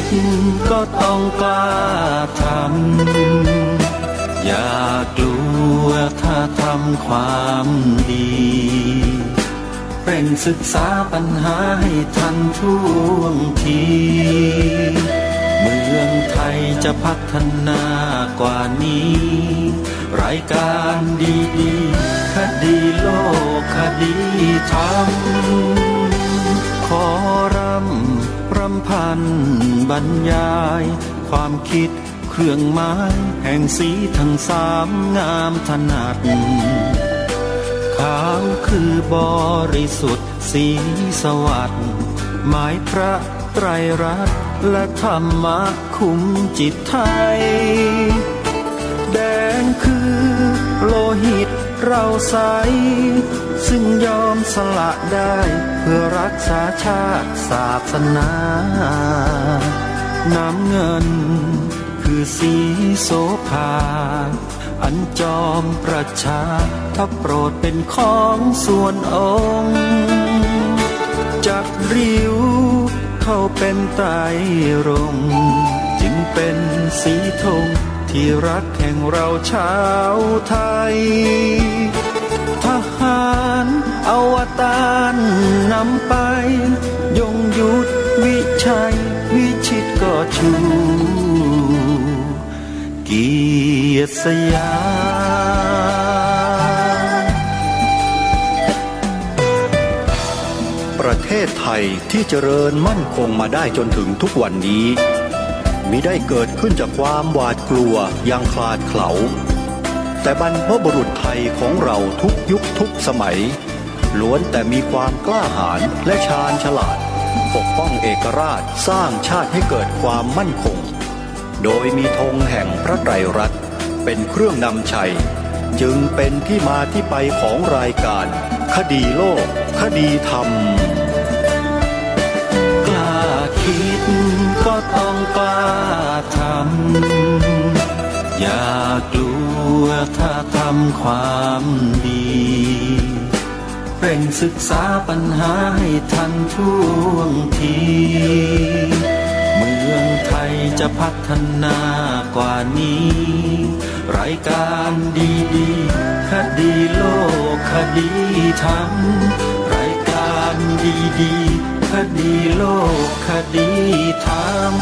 ดก็ต้องกล้าทำอย่ากลัวถ้าทำความดีเร่งศึกษาปัญหาให้ทันท่วงทีเมืองไทยจะพัฒนากว่านี้รายการดีๆคดีโลกคดีธรรมขอรำพันบรรยายความคิดเครื่องหมายแห่งสีทั้งสามงามถนัดขาวคือบริสุทธิ์สีสวัสดิ์หมายพระไตรรัตน์และธรรมะคุ้มจิตไทยแดงคือโลหิตเราใสซึ่งยอมสละได้เพื่อรักษาชาติศาสนาน้ำเงินคือสีโสภาอันจอมประชาถ้าโปรดเป็นของส่วนองค์จากริ้วเข้าเป็นไตรรงค์จึงเป็นสีธงที่รักแห่งเราชาวไทยทหารอวตารนำไปยงยุทธวิชัยวิชิตก็ชูเกียรติสยามประเทศไทยที่เจริญมั่นคงมาได้จนถึงทุกวันนี้มิได้เกิดขึ้นจากความหวาดกลัวอย่างคลาดเขลาแต่บรรพบุรุษไทยของเราทุกยุคทุกสมัยล้วนแต่มีความกล้าหาญและชาญฉลาดปกป้องเอกราชสร้างชาติให้เกิดความมั่นคงโดยมีธงแห่งพระไตรรัตน์เป็นเครื่องนำชัยจึงเป็นที่มาที่ไปของรายการคดีโลกคดีธรรมกล้าคิดก็ต้องกล้าทำอย่ากลัวถ้าทำความดีเร่งศึกษาปัญหาให้ทันท่วงทีเมืองไทยจะพัฒนากว่านี้รายการดีๆคดีโลกคดีธรรมรายการดีๆคดีโลกคดีธรรม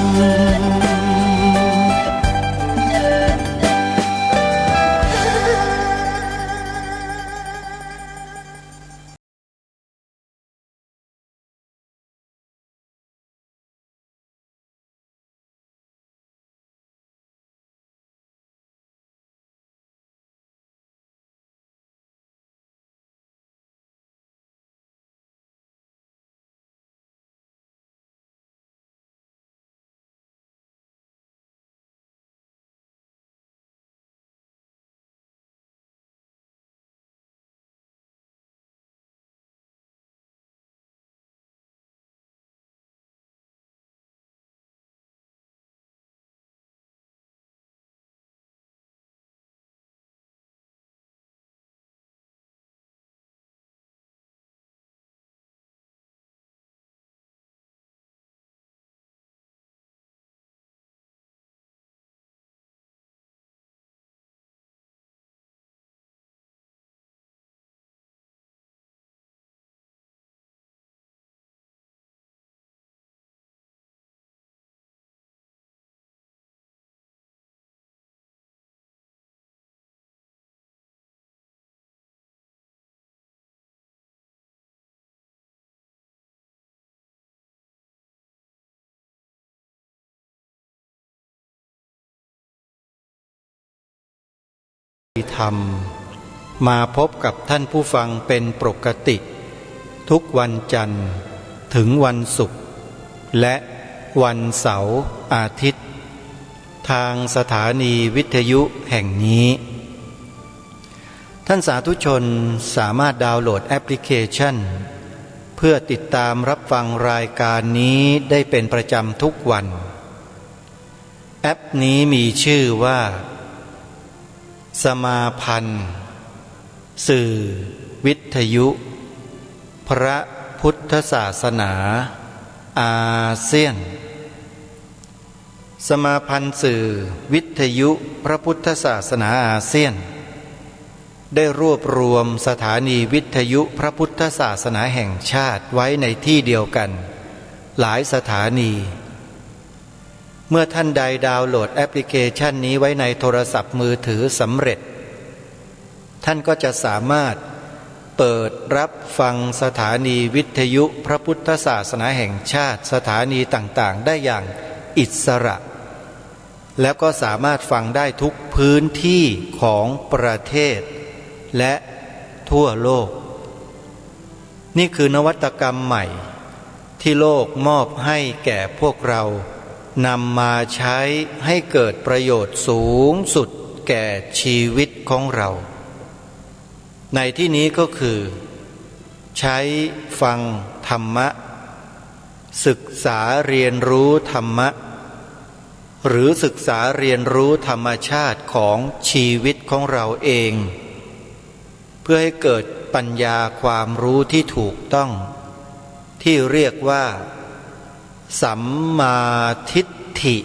ธรรมมาพบกับท่านผู้ฟังเป็นปกติทุกวันจันทร์ถึงวันศุกร์และวันเสาร์อาทิตย์ทางสถานีวิทยุแห่งนี้ท่านสาธุชนสามารถดาวน์โหลดแอปพลิเคชันเพื่อติดตามรับฟังรายการนี้ได้เป็นประจำทุกวันแอปนี้มีชื่อว่าสมาพันธ์สื่อวิทยุพระพุทธศาสนาอาเซียน สมาพันธ์สื่อวิทยุพระพุทธศาสนาอาเซียนได้รวบรวมสถานีวิทยุพระพุทธศาสนาแห่งชาติไว้ในที่เดียวกันหลายสถานีเมื่อท่านใดดาวน์โหลดแอปพลิเคชันนี้ไว้ในโทรศัพท์มือถือสำเร็จท่านก็จะสามารถเปิดรับฟังสถานีวิทยุพระพุทธศาสนาแห่งชาติสถานีต่างๆได้อย่างอิสระแล้วก็สามารถฟังได้ทุกพื้นที่ของประเทศและทั่วโลกนี่คือนวัตกรรมใหม่ที่โลกมอบให้แก่พวกเรานำมาใช้ให้เกิดประโยชน์สูงสุดแก่ชีวิตของเราในที่นี้ก็คือใช้ฟังธรรมะศึกษาเรียนรู้ธรรมะหรือศึกษาเรียนรู้ธรรมชาติของชีวิตของเราเองเพื่อให้เกิดปัญญาความรู้ที่ถูกต้องที่เรียกว่าสัมมาทิฏฐิ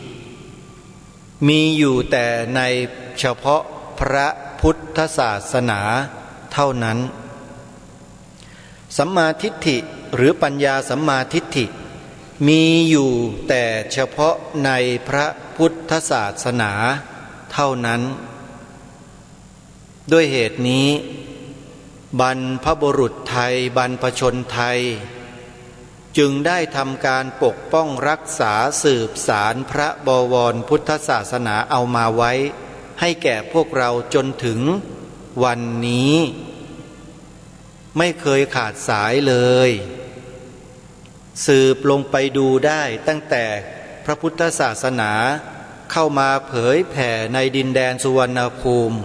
มีอยู่แต่ในเฉพาะพระพุทธศาสนาเท่านั้นสัมมาทิฏฐิหรือปัญญาสัมมาทิฏฐิมีอยู่แต่เฉพาะในพระพุทธศาสนาเท่านั้นด้วยเหตุนี้บรรพบุรุษไทยบรรพชนไทยจึงได้ทำการปกป้องรักษาสืบสารพระบวรพุทธศาสนาเอามาไว้ให้แก่พวกเราจนถึงวันนี้ไม่เคยขาดสายเลยสืบลงไปดูได้ตั้งแต่พระพุทธศาสนาเข้ามาเผยแผ่ในดินแดนสุวรรณภูมิ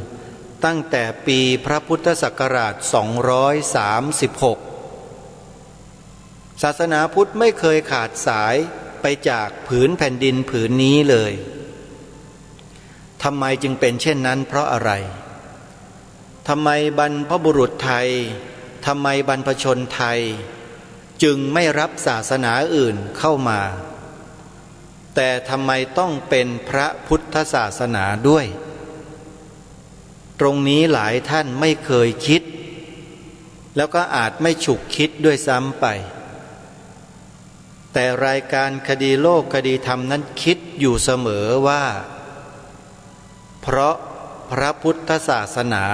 ตั้งแต่ปีพระพุทธศักราช236ศาสนาพุทธไม่เคยขาดสายไปจากผืนแผ่นดินผืนนี้เลยทำไมจึงเป็นเช่นนั้นเพราะอะไรทำไมบรรพบุรุษไทยทำไมบรรพชนไทยจึงไม่รับศาสนาอื่นเข้ามาแต่ทำไมต้องเป็นพระพุทธศาสนาด้วยตรงนี้หลายท่านไม่เคยคิดแล้วก็อาจไม่ฉุกคิดด้วยซ้ำไปแต่รายการคดีโลกคดีธรรมนั้นคิดอยู่เสมอว่าเพราะพระพุทธศาสนา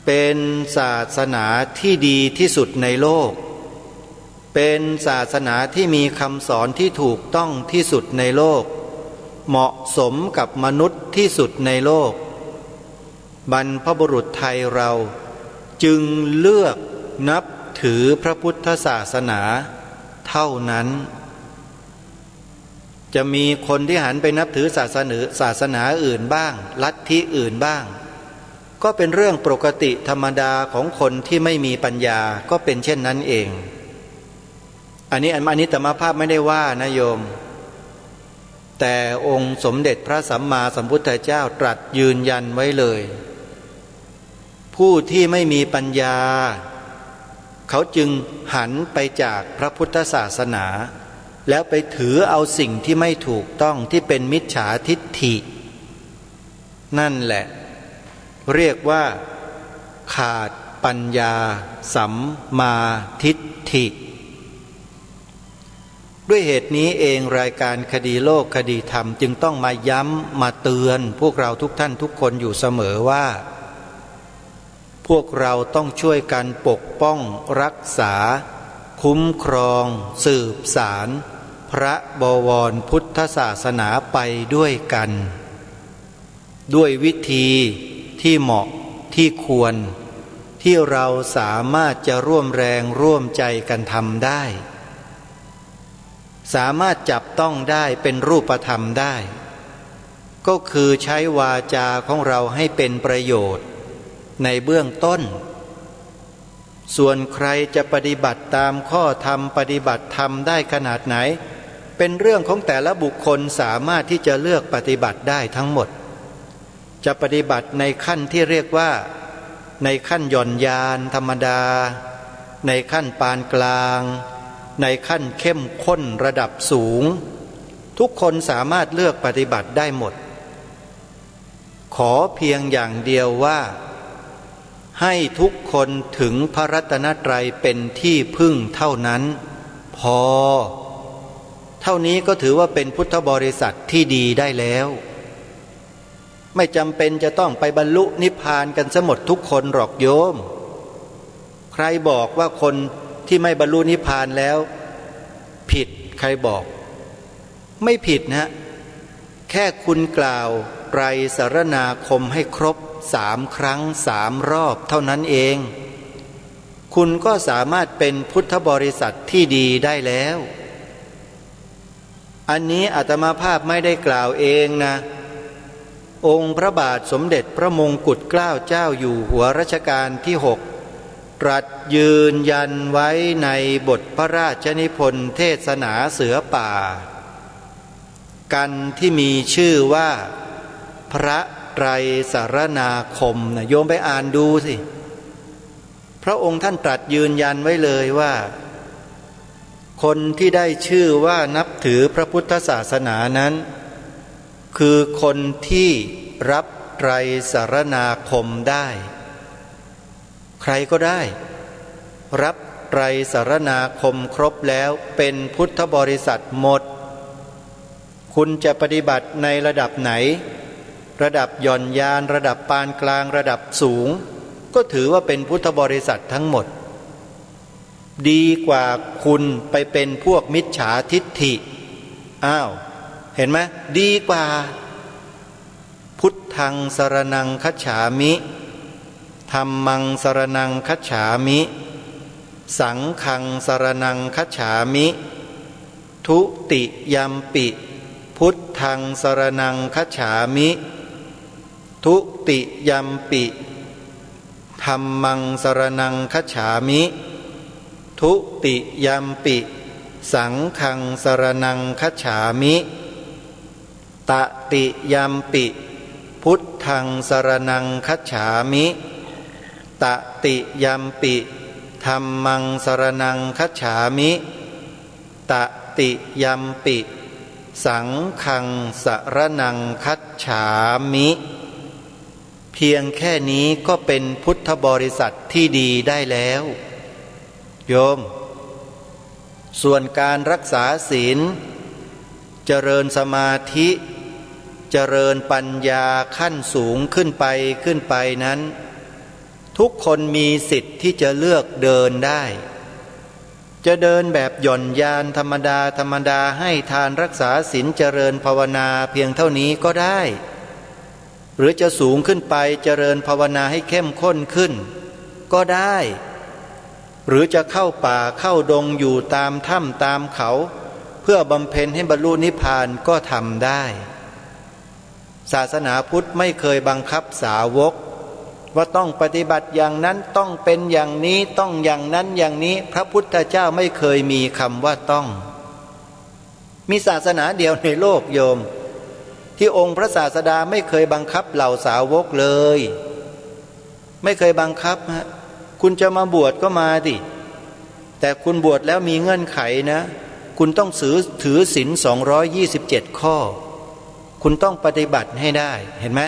เป็นศาสนาที่ดีที่สุดในโลกเป็นศาสนาที่มีคำสอนที่ถูกต้องที่สุดในโลกเหมาะสมกับมนุษย์ที่สุดในโลกบรรพบุรุษไทยเราจึงเลือกนับถือพระพุทธศาสนาเท่านั้นจะมีคนที่หันไปนับถือศาสนาอื่นบ้างลัทธิอื่นบ้างก็เป็นเรื่องปกติธรรมดาของคนที่ไม่มีปัญญาก็เป็นเช่นนั้นเองอันนี้อาตมาภาพไม่ได้ว่านะโยมแต่องค์สมเด็จพระสัมมาสัมพุทธเจ้าตรัสยืนยันไว้เลยผู้ที่ไม่มีปัญญาเขาจึงหันไปจากพระพุทธศาสนาแล้วไปถือเอาสิ่งที่ไม่ถูกต้องที่เป็นมิจฉาทิฏฐินั่นแหละเรียกว่าขาดปัญญาสัมมาทิฏฐิด้วยเหตุนี้เองรายการคดีโลกคดีธรรมจึงต้องมาย้ำมาเตือนพวกเราทุกท่านทุกคนอยู่เสมอว่าพวกเราต้องช่วยกันปกป้องรักษาคุ้มครองสืบสารพระบวรพุทธศาสนาไปด้วยกันด้วยวิธีที่เหมาะที่ควรที่เราสามารถจะร่วมแรงร่วมใจกันทำได้สามารถจับต้องได้เป็นรูปธรรมได้ก็คือใช้วาจาของเราให้เป็นประโยชน์ในเบื้องต้นส่วนใครจะปฏิบัติตามข้อธรรมปฏิบัติธรรมได้ขนาดไหนเป็นเรื่องของแต่ละบุคคลสามารถที่จะเลือกปฏิบัติได้ทั้งหมดจะปฏิบัติในขั้นที่เรียกว่าในขั้นหย่อนยานธรรมดาในขั้นปานกลางในขั้นเข้มข้นระดับสูง ทุกคนสามารถเลือกปฏิบัติได้หมดขอเพียงอย่างเดียวว่าให้ทุกคนถึงพระรัตนตรัยเป็นที่พึ่งเท่านั้นพอเท่านี้ก็ถือว่าเป็นพุทธบริษัทที่ดีได้แล้วไม่จำเป็นจะต้องไปบรรลุนิพพานกันซะหมดทุกคนหรอกโยมใครบอกว่าคนที่ไม่บรรลุนิพพานแล้วผิดใครบอกไม่ผิดนะแค่คุณกล่าวไตรสรณาคมให้ครบ3 ครั้ง3 รอบเท่านั้นเองคุณก็สามารถเป็นพุทธบริษัทที่ดีได้แล้วอันนี้อาตมาภาพไม่ได้กล่าวเองนะองค์พระบาทสมเด็จพระมงกุฎเกล้าเจ้าอยู่หัวรัชกาลที่6ตรัสยืนยันไว้ในบทพระราชนิพนธ์เทศนาเสือป่ากันที่มีชื่อว่าพระไตรสรณาคมนะโยมไปอ่านดูสิพระองค์ท่านตรัสยืนยันไว้เลยว่าคนที่ได้ชื่อว่านับถือพระพุทธศาสนานั้นคือคนที่รับไตรสรณาคมได้ใครก็ได้รับไตรสรณาคมครบแล้วเป็นพุทธบริษัทหมดคุณจะปฏิบัติในระดับไหนระดับหย่อนยานระดับปานกลางระดับสูงก็ถือว่าเป็นพุทธบริษัททั้งหมดดีกว่าคุณไปเป็นพวกมิจฉาทิฏฐิอ้าวเห็นไหมดีกว่าพุทธังสรณังคัจฉามิธัมมังสรณังคัจฉามิสังฆังสรณังคัจฉามิทุติยัมปิพุทธังสรณังคัจฉามิทุติยัมปิธัมมังสรณังคัจฉามิทุติยัมปิสังฆังสรณังคัจฉามิตติยัมปิพุทธังสรณังคัจฉามิตติยัมปิธัมมังสรณังคัจฉามิตติยัมปิสังฆังสรณังคัจฉามิเพียงแค่นี้ก็เป็นพุทธบริษัทที่ดีได้แล้วโยมส่วนการรักษาศีลเจริญสมาธิเจริญปัญญาขั้นสูงขึ้นไปนั้นทุกคนมีสิทธิ์ที่จะเลือกเดินได้จะเดินแบบหย่อนยานธรรมดาให้ทานรักษาศีลเจริญภาวนาเพียงเท่านี้ก็ได้หรือจะสูงขึ้นไปเจริญภาวนาให้เข้มข้นขึ้นก็ได้หรือจะเข้าป่าเข้าดงอยู่ตามถ้ำตามเขาเพื่อบำเพ็ญให้บรรลุนิพพานก็ทำได้ศาสนาพุทธไม่เคยบังคับสาวกว่าต้องปฏิบัติอย่างนั้นต้องเป็นอย่างนี้ต้องอย่างนั้นอย่างนี้พระพุทธเจ้าไม่เคยมีคำว่าต้องมีศาสนาเดียวในโลกโยมที่องค์พระศาสดาไม่เคยบังคับเหล่าสาวกเลยไม่เคยบังคับฮะคุณจะมาบวชก็มาดิแต่คุณบวชแล้วมีเงื่อนไขนะคุณต้องถือศีล227 ข้อคุณต้องปฏิบัติให้ได้เห็นไหม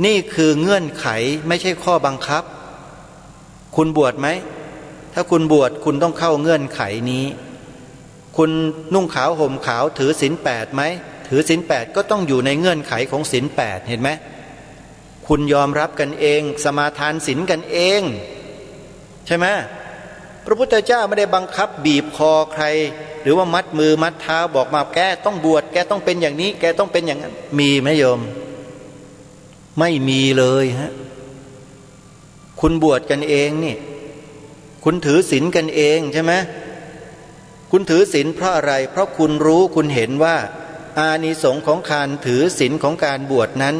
นี่คือเงื่อนไขไม่ใช่ข้อบังคับคุณบวชไหมถ้าคุณบวชคุณต้องเข้าเงื่อนไขนี้คุณนุ่งขาวห่มขาวถือศีล8ไหมถือศีล8ก็ต้องอยู่ในเงื่อนไขของศีล8เห็นไหมคุณยอมรับกันเองสมาทานศีลกันเองใช่ไหมพระพุทธเจ้าไม่ได้บังคับบีบคอใครหรือว่ามัดมือมัดเท้าบอกมาแกต้องบวชแกต้องเป็นอย่างนี้แกต้องเป็นอย่างนั้นมีไหมโยมไม่มีเลยฮะคุณบวชกันเองนี่คุณถือศีลกันเองใช่ไหมคุณถือศีลเพราะอะไรเพราะคุณรู้คุณเห็นว่าอานิสงส์ของการถือศีลของการบวชนั้น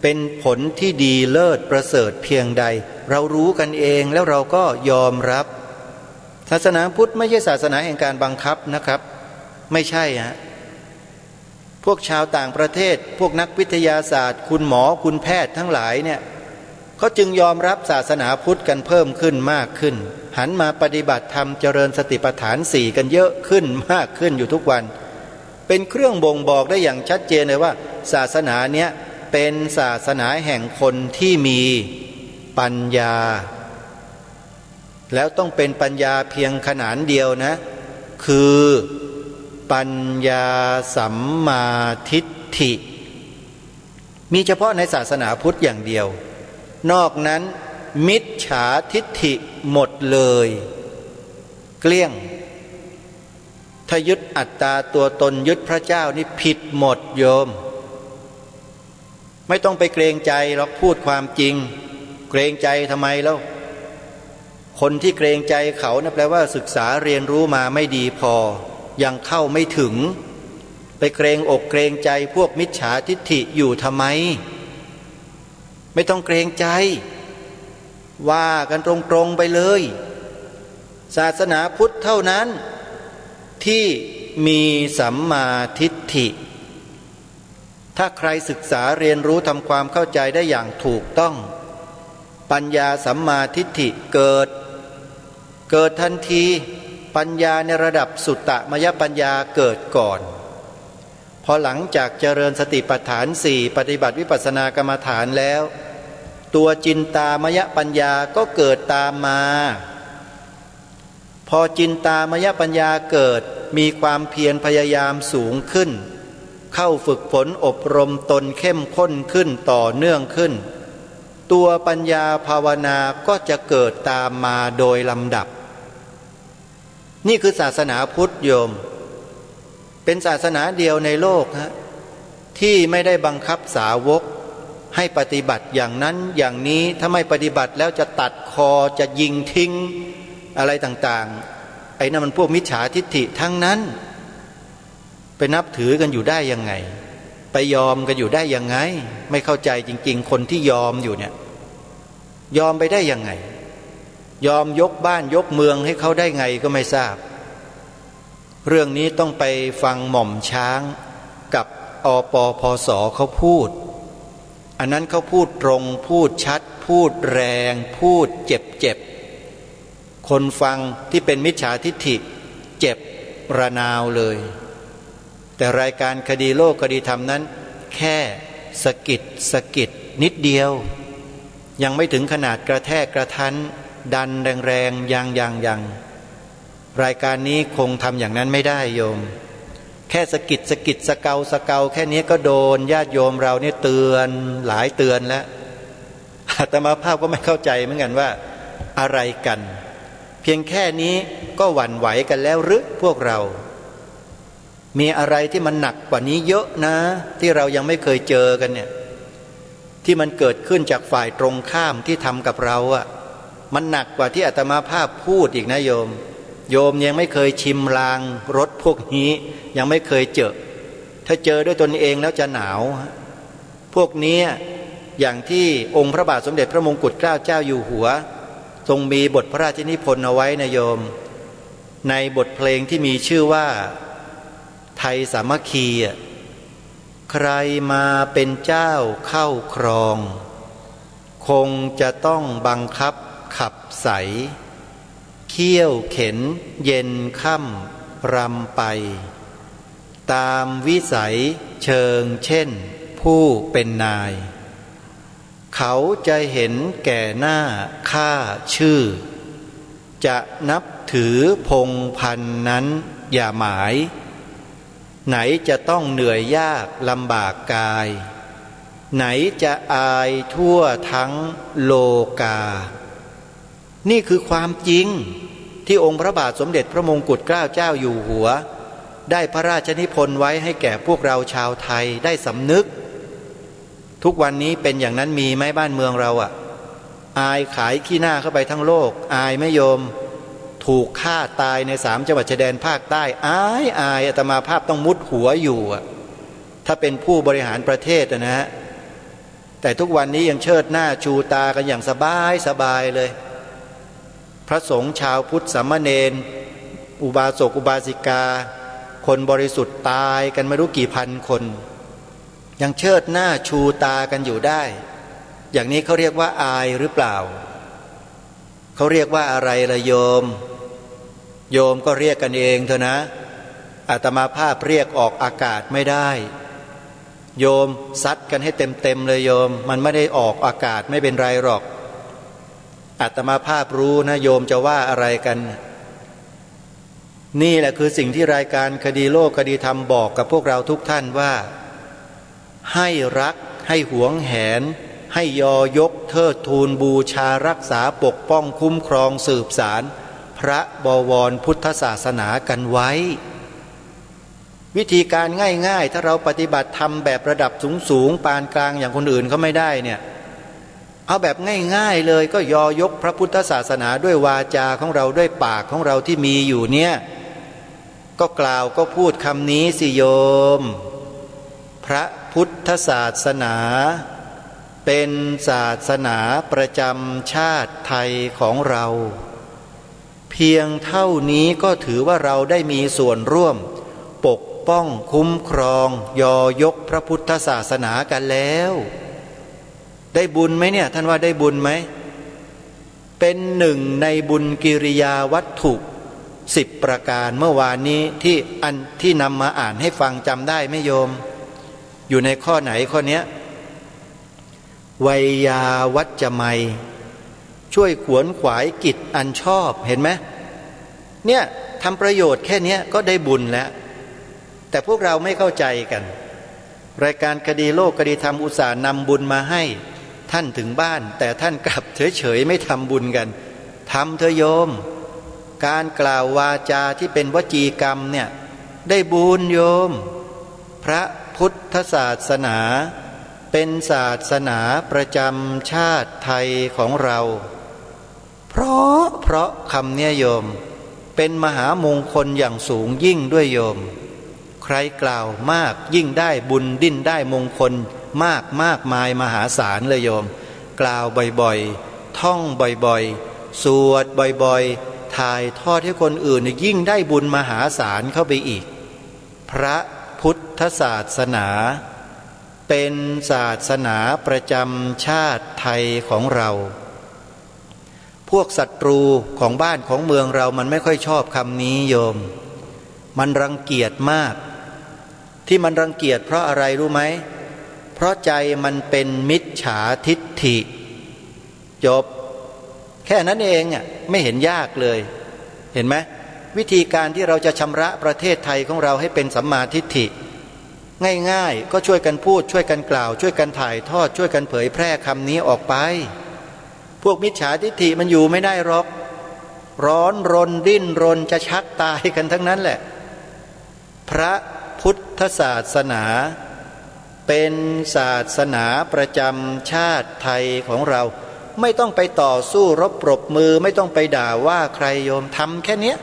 เป็นผลที่ดีเลิศประเสริฐเพียงใดเรารู้กันเองแล้วเราก็ยอมรับศาสนาพุทธไม่ใช่ศาสนาแห่งการบังคับนะครับไม่ใช่ฮะพวกชาวต่างประเทศพวกนักวิทยาศาสตร์คุณหมอคุณแพทย์ทั้งหลายเนี่ยเขาจึงยอมรับศาสนาพุทธกันเพิ่มขึ้นมากขึ้นหันมาปฏิบัติธรรมเจริญสติปัฏฐาน4กันเยอะขึ้นมากขึ้นอยู่ทุกวัน เป็นเครื่องบ่งบอกได้อย่างชัดเจนเลยว่าศาสนาเนี้ยเป็นศาสนาแห่งคนที่มีปัญญาแล้วต้องเป็นปัญญาเพียงขนานเดียวนะคือปัญญาสัมมาทิฏฐิมีเฉพาะในศาสนาพุทธอย่างเดียวนอกนั้นมิจฉาทิฏฐิหมดเลยเกลี้ยงถ้ายึดอัตตาตัวตนยึดพระเจ้านี่ผิดหมดโยมไม่ต้องไปเกรงใจหรอกพูดความจริงเกรงใจทำไมแล้วคนที่เกรงใจเขานะแปลว่าศึกษาเรียนรู้มาไม่ดีพอยังเข้าไม่ถึงไปเกรงอกเกรงใจพวกมิจฉาทิฏฐิอยู่ทำไมไม่ต้องเกรงใจว่ากันตรงๆไปเลยศาสนาพุทธเท่านั้นที่มีสัมมาทิฏฐิถ้าใครศึกษาเรียนรู้ทำความเข้าใจได้อย่างถูกต้องปัญญาสัมมาทิฏฐิเกิดทันทีปัญญาในระดับสุตตมยปัญญาเกิดก่อนพอหลังจากเจริญสติปัฏฐานสี่ปฏิบัติวิปัสสนากรรมฐานแล้วตัวจินตามยปัญญาก็เกิดตามมาพอจินตามยปัญญาเกิดมีความเพียรพยายามสูงขึ้นเข้าฝึกฝนอบรมตนเข้มข้นขึ้นต่อเนื่องขึ้นตัวปัญญาภาวนาก็จะเกิดตามมาโดยลำดับนี่คือศาสนาพุทธโยมเป็นศาสนาเดียวในโลกที่ไม่ได้บังคับสาวกให้ปฏิบัติอย่างนั้นอย่างนี้ถ้าไม่ปฏิบัติแล้วจะตัดคอจะยิงทิ้งอะไรต่างๆไอ้นั่นมันพวกมิจฉาทิฏฐิทั้งนั้นไปนับถือกันอยู่ได้ยังไงไปยอมกันอยู่ได้ยังไงไม่เข้าใจจริงๆคนที่ยอมอยู่เนี่ยยอมไปได้ยังไงยอมยกบ้านยกเมืองให้เขาได้ไงก็ไม่ทราบเรื่องนี้ต้องไปฟังหม่อมช้างกับอปพสเขาพูดอันนั้นเขาพูดตรงพูดชัดพูดแรงพูดเจ็บคนฟังที่เป็นมิจฉาทิฏฐิเจ็บระนาวเลยแต่รายการคดีโลกคดีธรรมนั้นแค่สะกิดนิดเดียวยังไม่ถึงขนาดกระแทกกระทันดันแรงๆยังรายการนี้คงทำอย่างนั้นไม่ได้โยมแค่สะกิดสะเกาแค่นี้ก็โดนญาติโยมเราเนี่ยเตือนหลายเตือนแล้วอาตมาภาพก็ไม่เข้าใจเหมือนกันว่าอะไรกันเพียงแค่นี้ก็หวั่นไหวกันแล้วหรือพวกเรามีอะไรที่มันหนักกว่านี้เยอะนะที่เรายังไม่เคยเจอกันเนี่ยที่มันเกิดขึ้นจากฝ่ายตรงข้ามที่ทำกับเราอ่ะมันหนักกว่าที่อาตมาภาพพูดอีกนะโยมยังไม่เคยชิมลางรสพวกนี้ยังไม่เคยเจอถ้าเจอด้วยตนเองแล้วจะหนาวพวกนี้อย่างที่องค์พระบาทสมเด็จพระมงกุฎเกล้าเจ้าอยู่หัวทรงมีบทพระราชนิพนธ์เอาไว้นะโยมในบทเพลงที่มีชื่อว่าไทยสามัคคีใครมาเป็นเจ้าเข้าครองคงจะต้องบังคับขับใสเคี่ยวเข็นเย็นค่ำรำไปตามวิสัยเชิงเช่นผู้เป็นนายเขาจะเห็นแก่หน้าค่าชื่อจะนับถือพงพันนั้นอย่าหมายไหนจะต้องเหนื่อยยากลำบากกายไหนจะอายทั่วทั้งโลกานี่คือความจริงที่องค์พระบาทสมเด็จพระมงกุฎเกล้าเจ้าอยู่หัวได้พระราชนิพนธ์ไว้ให้แก่พวกเราชาวไทยได้สำนึกทุกวันนี้เป็นอย่างนั้นมีไหมบ้านเมืองเราอายขายขี้หน้าเข้าไปทั้งโลกอายไม่โยมถูกฆ่าตายใน3จังหวัดชายแดนภาคใต้อายอาตมาภาพต้องมุดหัวอยู่ถ้าเป็นผู้บริหารประเทศนะฮะแต่ทุกวันนี้ยังเชิดหน้าชูตากันอย่างสบายเลยพระสงฆ์ชาวพุทธสามเณรอุบาสกอุบาสิกาคนบริสุทธิ์ตายกันไม่รู้กี่พันคนยังเชิดหน้าชูตากันอยู่ได้อย่างนี้เขาเรียกว่าอายหรือเปล่าเขาเรียกว่าอะไรล่ะโยมก็เรียกกันเองเถอะนะ อาตมาภาพเรียกออกอากาศไม่ได้โยมซัดกันให้เต็มเลยโยมมันไม่ได้ออกอากาศไม่เป็นไรหรอกอาตมาภาพรู้นะโยมจะว่าอะไรกันนี่แหละคือสิ่งที่รายการคดีโลกคดีธรรมบอกกับพวกเราทุกท่านว่าให้รักให้หวงแหนให้ยอยกเทิดทูนบูชารักษาปกป้องคุ้มครองสืบสารพระบวรพุทธศาสนากันไว้วิธีการง่ายๆถ้าเราปฏิบัติธรรมแบบระดับสูงๆปานกลางอย่างคนอื่นเขาไม่ได้เนี่ยเอาแบบง่ายๆเลยก็ยอยกพระพุทธศาสนาด้วยวาจาของเราด้วยปากของเราที่มีอยู่เนี่ยก็กล่าวก็พูดคำนี้สิโยมพระพุทธศาสนาเป็นศาสนาประจำชาติไทยของเราเพียงเท่านี้ก็ถือว่าเราได้มีส่วนร่วมปกป้องคุ้มครองยอยกพระพุทธศาสนากันแล้วได้บุญไหมเนี่ยท่านว่าได้บุญไหมเป็นหนึ่งในบุญกิริยาวัตถุ10ประการเมื่อวานนี้ที่นำมาอ่านให้ฟังจำได้ไหมโยมอยู่ในข้อไหนข้อเนี้ยไวยาวัจจะไมยช่วยขวนขวายกิจอันชอบเห็นไหมเนี่ยทำประโยชน์แค่นี้ก็ได้บุญแล้วแต่พวกเราไม่เข้าใจกันรายการคดีโลกคดีธรรมอุตส่าห์นำบุญมาให้ท่านถึงบ้านแต่ท่านกลับเฉยๆไม่ทำบุญกันทำเถอะโยมการกล่าววาจาที่เป็นวจีกรรมเนี่ยได้บุญโยมพระพุทธศาสนาเป็นศาสนาประจำชาติไทยของเราเพราะคำเนี่ยโยมเป็นมหามงคลอย่างสูงยิ่งด้วยโยมใครกล่าวมากยิ่งได้บุญดิ้นได้มงคลมากมายมหาศาลเลยโยมกล่าวบ่อยๆท่องบ่อยๆสวดบ่อยๆถ่ายทอดให้คนอื่นยิ่งได้บุญมหาศาลเข้าไปอีกพระพุทธศาสนาเป็นศาสนาประจำชาติไทยของเราพวกศัตรูของบ้านของเมืองเรามันไม่ค่อยชอบคำนี้โยมมันรังเกียจมากที่มันรังเกียจเพราะอะไรรู้ไหมเพราะใจมันเป็นมิจฉาทิฏฐิจบแค่นั้นเองอ่ะไม่เห็นยากเลยเห็นไหมวิธีการที่เราจะชำระประเทศไทยของเราให้เป็นสัมมาทิฏฐิง่ายๆก็ช่วยกันพูดช่วยกันกล่าวช่วยกันถ่ายทอดช่วยกันเผยแพร่คำนี้ออกไปพวกมิจฉาทิฏฐิมันอยู่ไม่ได้หรอกร้อนรนดิ้นรนจะชักตายกันทั้งนั้นแหละพระพุทธศาสนาเป็นศาสนาประจำชาติไทยของเราไม่ต้องไปต่อสู้รบปรบมือไม่ต้องไปด่าว่าใครโยมทำแค่เนี้ย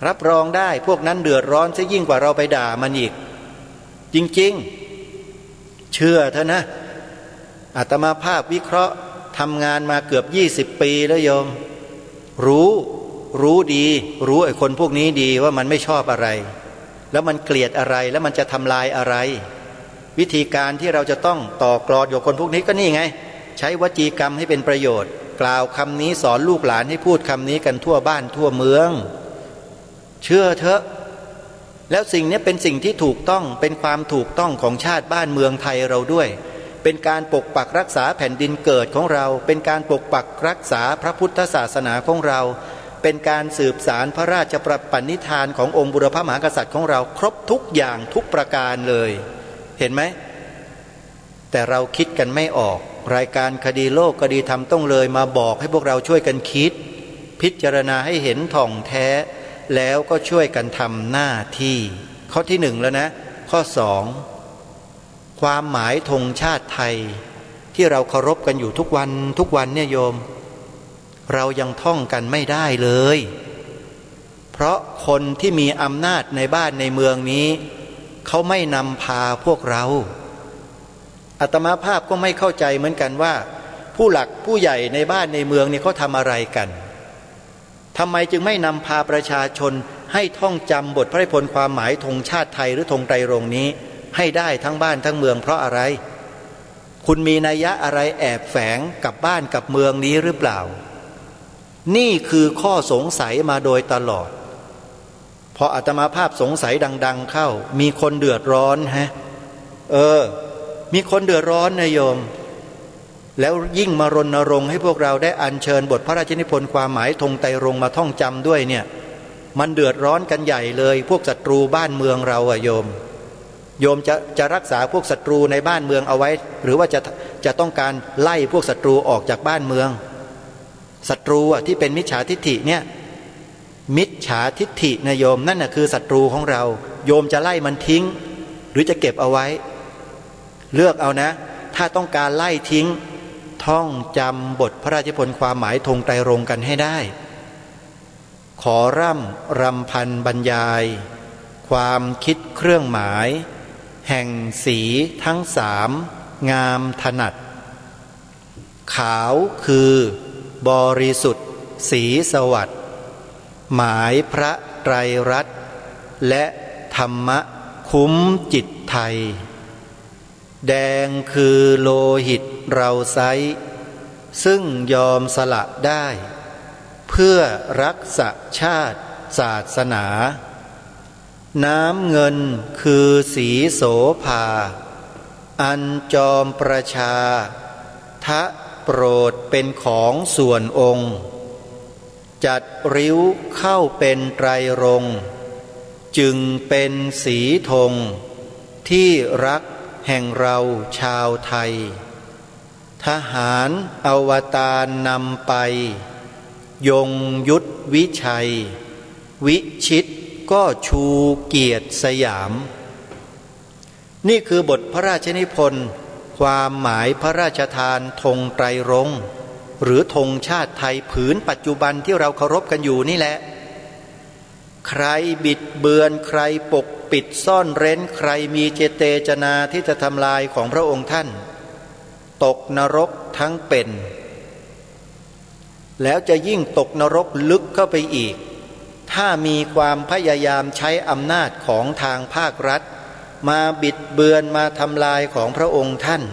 รับรองได้พวกนั้นเดือดร้อนซะยิ่งกว่าเราไปด่ามันอีกจริงๆเชื่อเถอะนะอาตมาภาพวิเคราะห์ทำงานมาเกือบ20 ปีแล้วโยมรู้ดีรู้ไอ้คนพวกนี้ดีว่ามันไม่ชอบอะไรแล้วมันเกลียดอะไรแล้วมันจะทำลายอะไรวิธีการที่เราจะต้องต่อกลอนกับคนพวกนี้ก็นี่ไงใช้วจีกรรมให้เป็นประโยชน์กล่าวคำนี้สอนลูกหลานให้พูดคำนี้กันทั่วบ้านทั่วเมืองเชื่อเถอะแล้วสิ่งนี้เป็นสิ่งที่ถูกต้องเป็นความถูกต้องของชาติบ้านเมืองไทยเราด้วยเป็นการปกปักรักษาแผ่นดินเกิดของเราเป็นการปกปักรักษาพระพุทธศาสนาของเราเป็นการสืบสารพระราชปณิธานขององค์บุรพมหากษัตริย์ของเราครบทุกอย่างทุกประการเลยเห็นไหมแต่เราคิดกันไม่ออกรายการคดีโลกคดีธรรมต้องเลยมาบอกให้พวกเราช่วยกันคิดพิจารณาให้เห็นท่องแท้แล้วก็ช่วยกันทำหน้าที่ข้อที่1แล้วนะข้อ2ความหมายธงชาติไทยที่เราเคารพกันอยู่ทุกวันเนี่ยโยมเรายังท่องกันไม่ได้เลยเพราะคนที่มีอำนาจในบ้านในเมืองนี้เขาไม่นำพาพวกเราอาตมาภาพก็ไม่เข้าใจเหมือนกันว่าผู้หลักผู้ใหญ่ในบ้านในเมืองนี่เขาทำอะไรกันทำไมจึงไม่นำพาประชาชนให้ท่องจำบทพระราชนิพนธ์ความหมายธงชาติไทยหรือธงไตรรงค์นี้ให้ได้ทั้งบ้านทั้งเมืองเพราะอะไรคุณมีนัยยะอะไรแอบแฝงกับบ้านกับเมืองนี้หรือเปล่านี่คือข้อสงสัยมาโดยตลอด พออาตมาภาพสงสัยดังๆเข้ามีคนเดือดร้อนฮะมีคนเดือดร้อนนะโยมแล้วยิ่งมารณรงค์ให้พวกเราได้อัญเชิญบทพระราชนิพนธ์ความหมายธงไตรรงค์มาท่องจำด้วยเนี่ยมันเดือดร้อนกันใหญ่เลยพวกศัตรูบ้านเมืองเราโยมจะรักษาพวกศัตรูในบ้านเมืองเอาไว้หรือว่าจะต้องการไล่พวกศัตรูออกจากบ้านเมืองศัตรูที่เป็นมิจฉาทิฏฐิเนี่ยมิจฉาทิฏฐินะโยมนั่นน่ะคือศัตรูของเราโยมจะไล่มันทิ้งหรือจะเก็บเอาไว้เลือกเอานะถ้าต้องการไล่ทิ้งท่องจำบทพระราชนิพนธ์ความหมายธงไตรรงค์กันให้ได้ขอร่ำรำพันบรรยายความคิดเครื่องหมายแห่งสีทั้งสามงามถนัดขาวคือบริสุทธิ์สีสวัสดิ์หมายพระไตรรัตน์และธรรมะคุ้มจิตไทยแดงคือโลหิตเราไซร้ซึ่งยอมสละได้เพื่อรักษาชาติศาสนาน้ำเงินคือสีโสภาอันจอมประชาทะโปรดเป็นของส่วนองค์จัดริ้วเข้าเป็นไตรรงค์จึงเป็นสีธงที่รักแห่งเราชาวไทยทหารอวตารนำไปยงยุทธวิชัยวิชิตก็ชูเกียรติสยามนี่คือบทพระราชนิพนธ์ความหมายพระราชทานธงไตรรงค์หรือธงชาติไทยผืนปัจจุบันที่เราเคารพกันอยู่นี่แหละใครบิดเบือนใครปกปิดซ่อนเร้นใครมีเจตนาที่จะทำลายของพระองค์ท่านตกนรกทั้งเป็นแล้วจะยิ่งตกนรกลึกเข้าไปอีกถ้ามีความพยายามใช้อำนาจของทางภาครัฐมาบิดเบือนมาทำลายของพระองค์ท่าน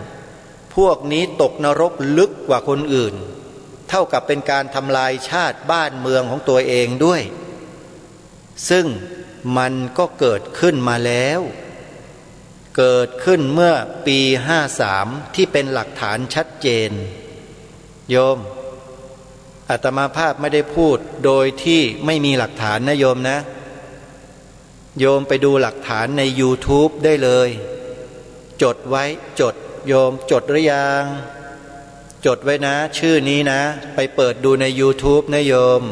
พวกนี้ตกนรกลึกกว่าคนอื่นเท่ากับเป็นการทำลายชาติบ้านเมืองของตัวเองด้วยซึ่งมันก็เกิดขึ้นมาแล้วเกิดขึ้นเมื่อปี53ที่เป็นหลักฐานชัดเจนโยมอาตมาภาพไม่ได้พูดโดยที่ไม่มีหลักฐานนะโยมนะโยมไปดูหลักฐานใน YouTube ได้เลยจดไว้จดโยมจดหรือยังจดไว้นะชื่อนี้นะไปเปิดดูใน YouTube นะโยม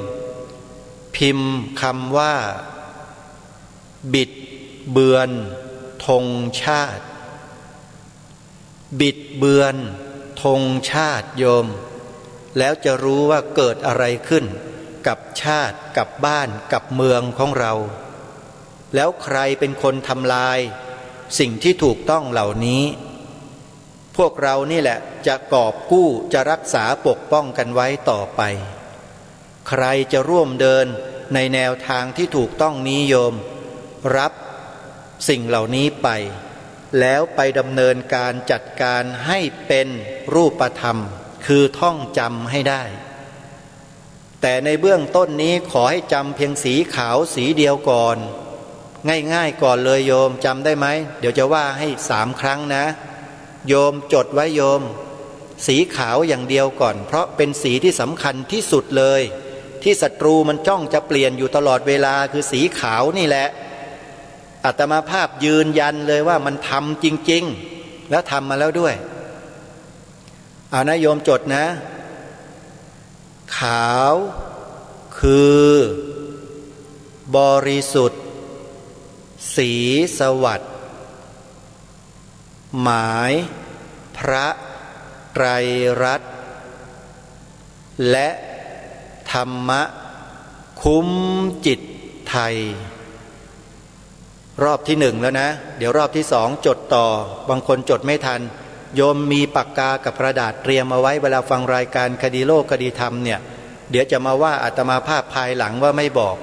พิมพ์คำว่าบิดเบือนธงชาติบิดเบือนธงชาติโยมแล้วจะรู้ว่าเกิดอะไรขึ้นกับชาติกับบ้านกับเมืองของเราแล้วใครเป็นคนทำลายสิ่งที่ถูกต้องเหล่านี้พวกเรานี่แหละจะกอบกู้จะรักษาปกป้องกันไว้ต่อไปใครจะร่วมเดินในแนวทางที่ถูกต้องนี้โยมรับสิ่งเหล่านี้ไปแล้วไปดำเนินการจัดการให้เป็นรูปธรรมคือท่องจำให้ได้แต่ในเบื้องต้นนี้ขอให้จำเพียงสีขาวสีเดียวก่อนง่ายๆก่อนเลยโยมจำได้ไหมเดี๋ยวจะว่าให้3 ครั้งนะโยมจดไว้โยมสีขาวอย่างเดียวก่อนเพราะเป็นสีที่สำคัญที่สุดเลยที่ศัตรูมันจ้องจะเปลี่ยนอยู่ตลอดเวลาคือสีขาวนี่แหละอาตมาภาพยืนยันเลยว่ามันทำจริงๆแล้วทำมาแล้วด้วยเอานะโยมจดนะขาวคือบริสุทธิ์สีสวัสดิ์หมายพระไตรรัตน์และธรรมะคุ้มจิตไทยรอบที่1แล้วนะเดี๋ยวรอบที่2จดต่อบางคนจดไม่ทันโยมมีปากกากับกระดาษเตรียมเอาไว้เวลาฟังรายการคดีโลกคดีธรรมเนี่ยเดี๋ยวจะมาว่าอาตมาภาพภายหลังว่าไม่บอก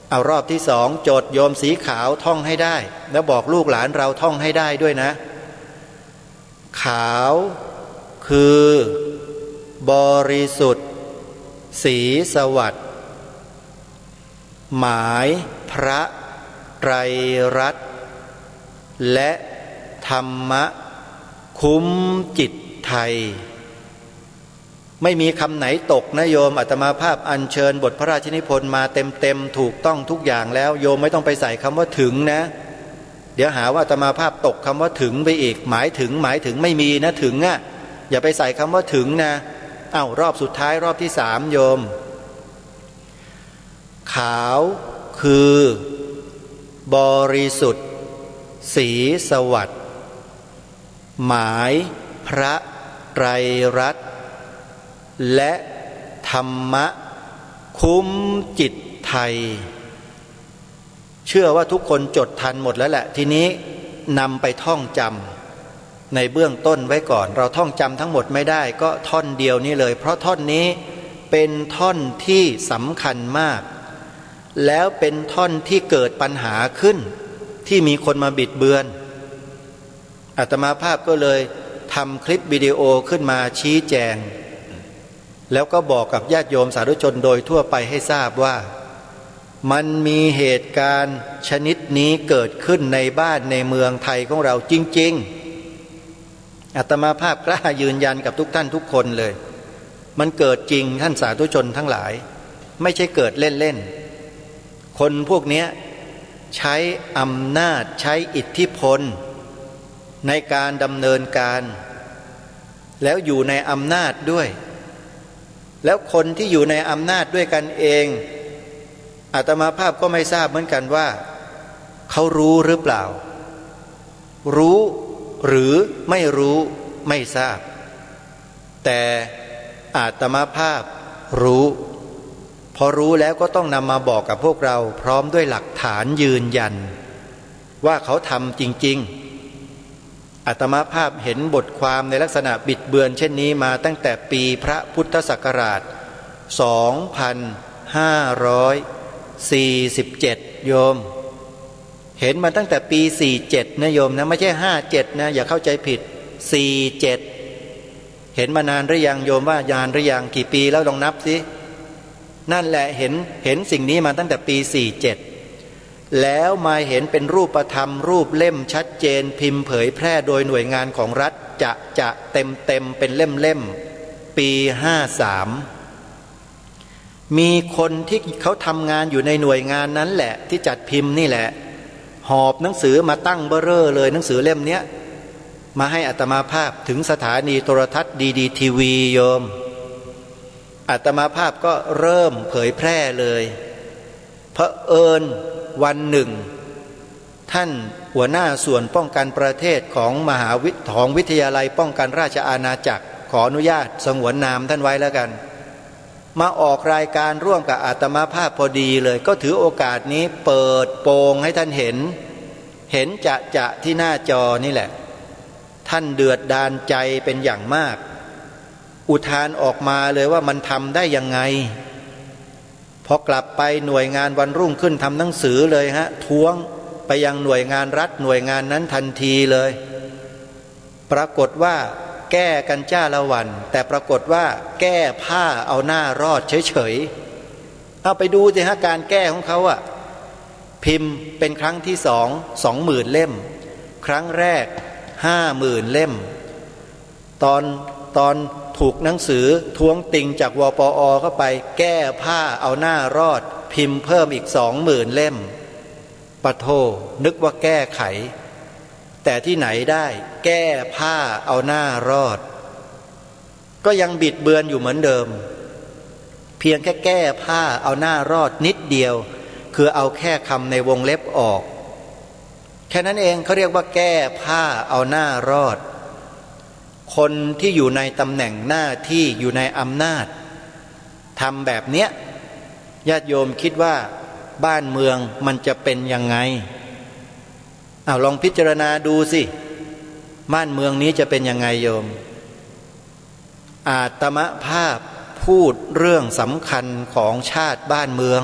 เอารอบที่2จดโยมสีขาวท่องให้ได้แล้วบอกลูกหลานเราท่องให้ได้ด้วยนะขาวคือบริสุทธิ์สีสวัสดิ์ หมายพระไตรรัตน์และธรรมะคุ้มจิตไทยไม่มีคำไหนตกนะโยมอาตมาภาพอัญเชิญบทพระราชนิพนธ์มาเต็มถูกต้องทุกอย่างแล้วโยมไม่ต้องไปใส่คำว่าถึงนะเดี๋ยวหาว่าอาตมาภาพตกคำว่าถึงไปอีกหมายถึงไม่มีนะถึงอ่ะอย่าไปใส่คำว่าถึงนะรอบสุดท้ายรอบที่3โยมขาวคือบริสุทธิ์สีสวัสดิ์หมายพระไตรรัตน์และธรรมะคุ้มจิตไทยเชื่อว่าทุกคนจดทันหมดแล้วแหละทีนี้นำไปท่องจำในเบื้องต้นไว้ก่อนเราท่องจำทั้งหมดไม่ได้ก็ท่อนเดียวนี้เลยเพราะท่อนนี้เป็นท่อนที่สำคัญมากแล้วเป็นท่อนที่เกิดปัญหาขึ้นที่มีคนมาบิดเบือนอาตมาภาพก็เลยทำคลิปวิดีโอขึ้นมาชี้แจงแล้วก็บอกกับญาติโยมสาธุชนโดยทั่วไปให้ทราบว่ามันมีเหตุการณ์ชนิดนี้เกิดขึ้นในบ้านในเมืองไทยของเราจริงๆอาตมาภาพกล้ายืนยันกับทุกท่านทุกคนเลยมันเกิดจริงท่านสาธุชนทั้งหลายไม่ใช่เกิดเล่นๆคนพวกนี้ใช้อำนาจใช้อิทธิพลในการดำเนินการแล้วอยู่ในอำนาจด้วยแล้วคนที่อยู่ในอำนาจด้วยกันเองอาตมาภาพก็ไม่ทราบเหมือนกันว่าเขารู้หรือเปล่ารู้หรือไม่รู้ไม่ทราบแต่อาตมาภาพรู้พอรู้แล้วก็ต้องนำมาบอกกับพวกเราพร้อมด้วยหลักฐานยืนยันว่าเขาทำจริงๆอาตมาภาพเห็นบทความในลักษณะบิดเบือนเช่นนี้มาตั้งแต่ปีพระพุทธศักราช 2547 โยมเห็นมาตั้งแต่ปี 47 นะโยมนะไม่ใช่ 57 นะอย่าเข้าใจผิด 47 เห็นมานานหรือยังโยมว่านานหรือยังกี่ปีแล้วลองนับสินั่นแหละเห็นสิ่งนี้มาตั้งแต่ปี 47 แล้วมาเห็นเป็นรูปธรรมรูปเล่มชัดเจนพิมพ์เผยแพร่โดยหน่วยงานของรัฐจะเต็มเป็นเล่มปี 53มีคนที่เขาทำงานอยู่ในหน่วยงานนั้นแหละที่จัดพิมพ์นี่แหละหอบหนังสือมาตั้งเบ้อเร่อเลยหนังสือเล่มเนี้ยมาให้อาตมาภาพถึงสถานีโทรทัศน์ดีทีวีโยมอาตมาภาพก็เริ่มเผยแพร่เลยเผอิญวันหนึ่งท่านหัวหน้าส่วนป้องกันประเทศของวิทยาลัยป้องกันราชอาณาจักรขออนุญาตสงวนนามท่านไว้แล้วกันมาออกรายการร่วมกับอาตมาภาพพอดีเลยก็ถือโอกาสนี้เปิดโปงให้ท่านเห็นจะที่หน้าจอนี่แหละท่านเดือดดาลใจเป็นอย่างมากอุทานออกมาเลยว่ามันทำได้ยังไงพอกลับไปหน่วยงานวันรุ่งขึ้นทำหนังสือเลยท้วงไปยังหน่วยงานรัฐหน่วยงานนั้นทันทีเลยปรากฏว่าแก้กันจ้าละวันแต่ปรากฏว่าแก้ผ้าเอาหน้ารอดเฉยเอาไปดูสิการแก้ของเขาพิมพ์เป็นครั้งที่20,000 เล่มครั้งแรก50,000 เล่มตอนถูกหนังสือท้วงติงจากวปอเข้าไปแก้ผ้าเอาหน้ารอดพิมพ์เพิ่มอีก20,000 เล่มปะโทนึกว่าแก้ไขแต่ที่ไหนได้แก้ผ้าเอาหน้ารอดก็ยังบิดเบือนอยู่เหมือนเดิมเพียงแค่แก้ผ้าเอาหน้ารอดนิดเดียวคือเอาแค่คำในวงเล็บออกแค่นั้นเองเขาเรียกว่าแก้ผ้าเอาหน้ารอดคนที่อยู่ในตำแหน่งหน้าที่อยู่ในอำนาจทำแบบเนี้ยญาติโยมคิดว่าบ้านเมืองมันจะเป็นยังไงลองพิจารณาดูสิบ้านเมืองนี้จะเป็นยังไงโยมอาตมาภาพพูดเรื่องสำคัญของชาติบ้านเมือ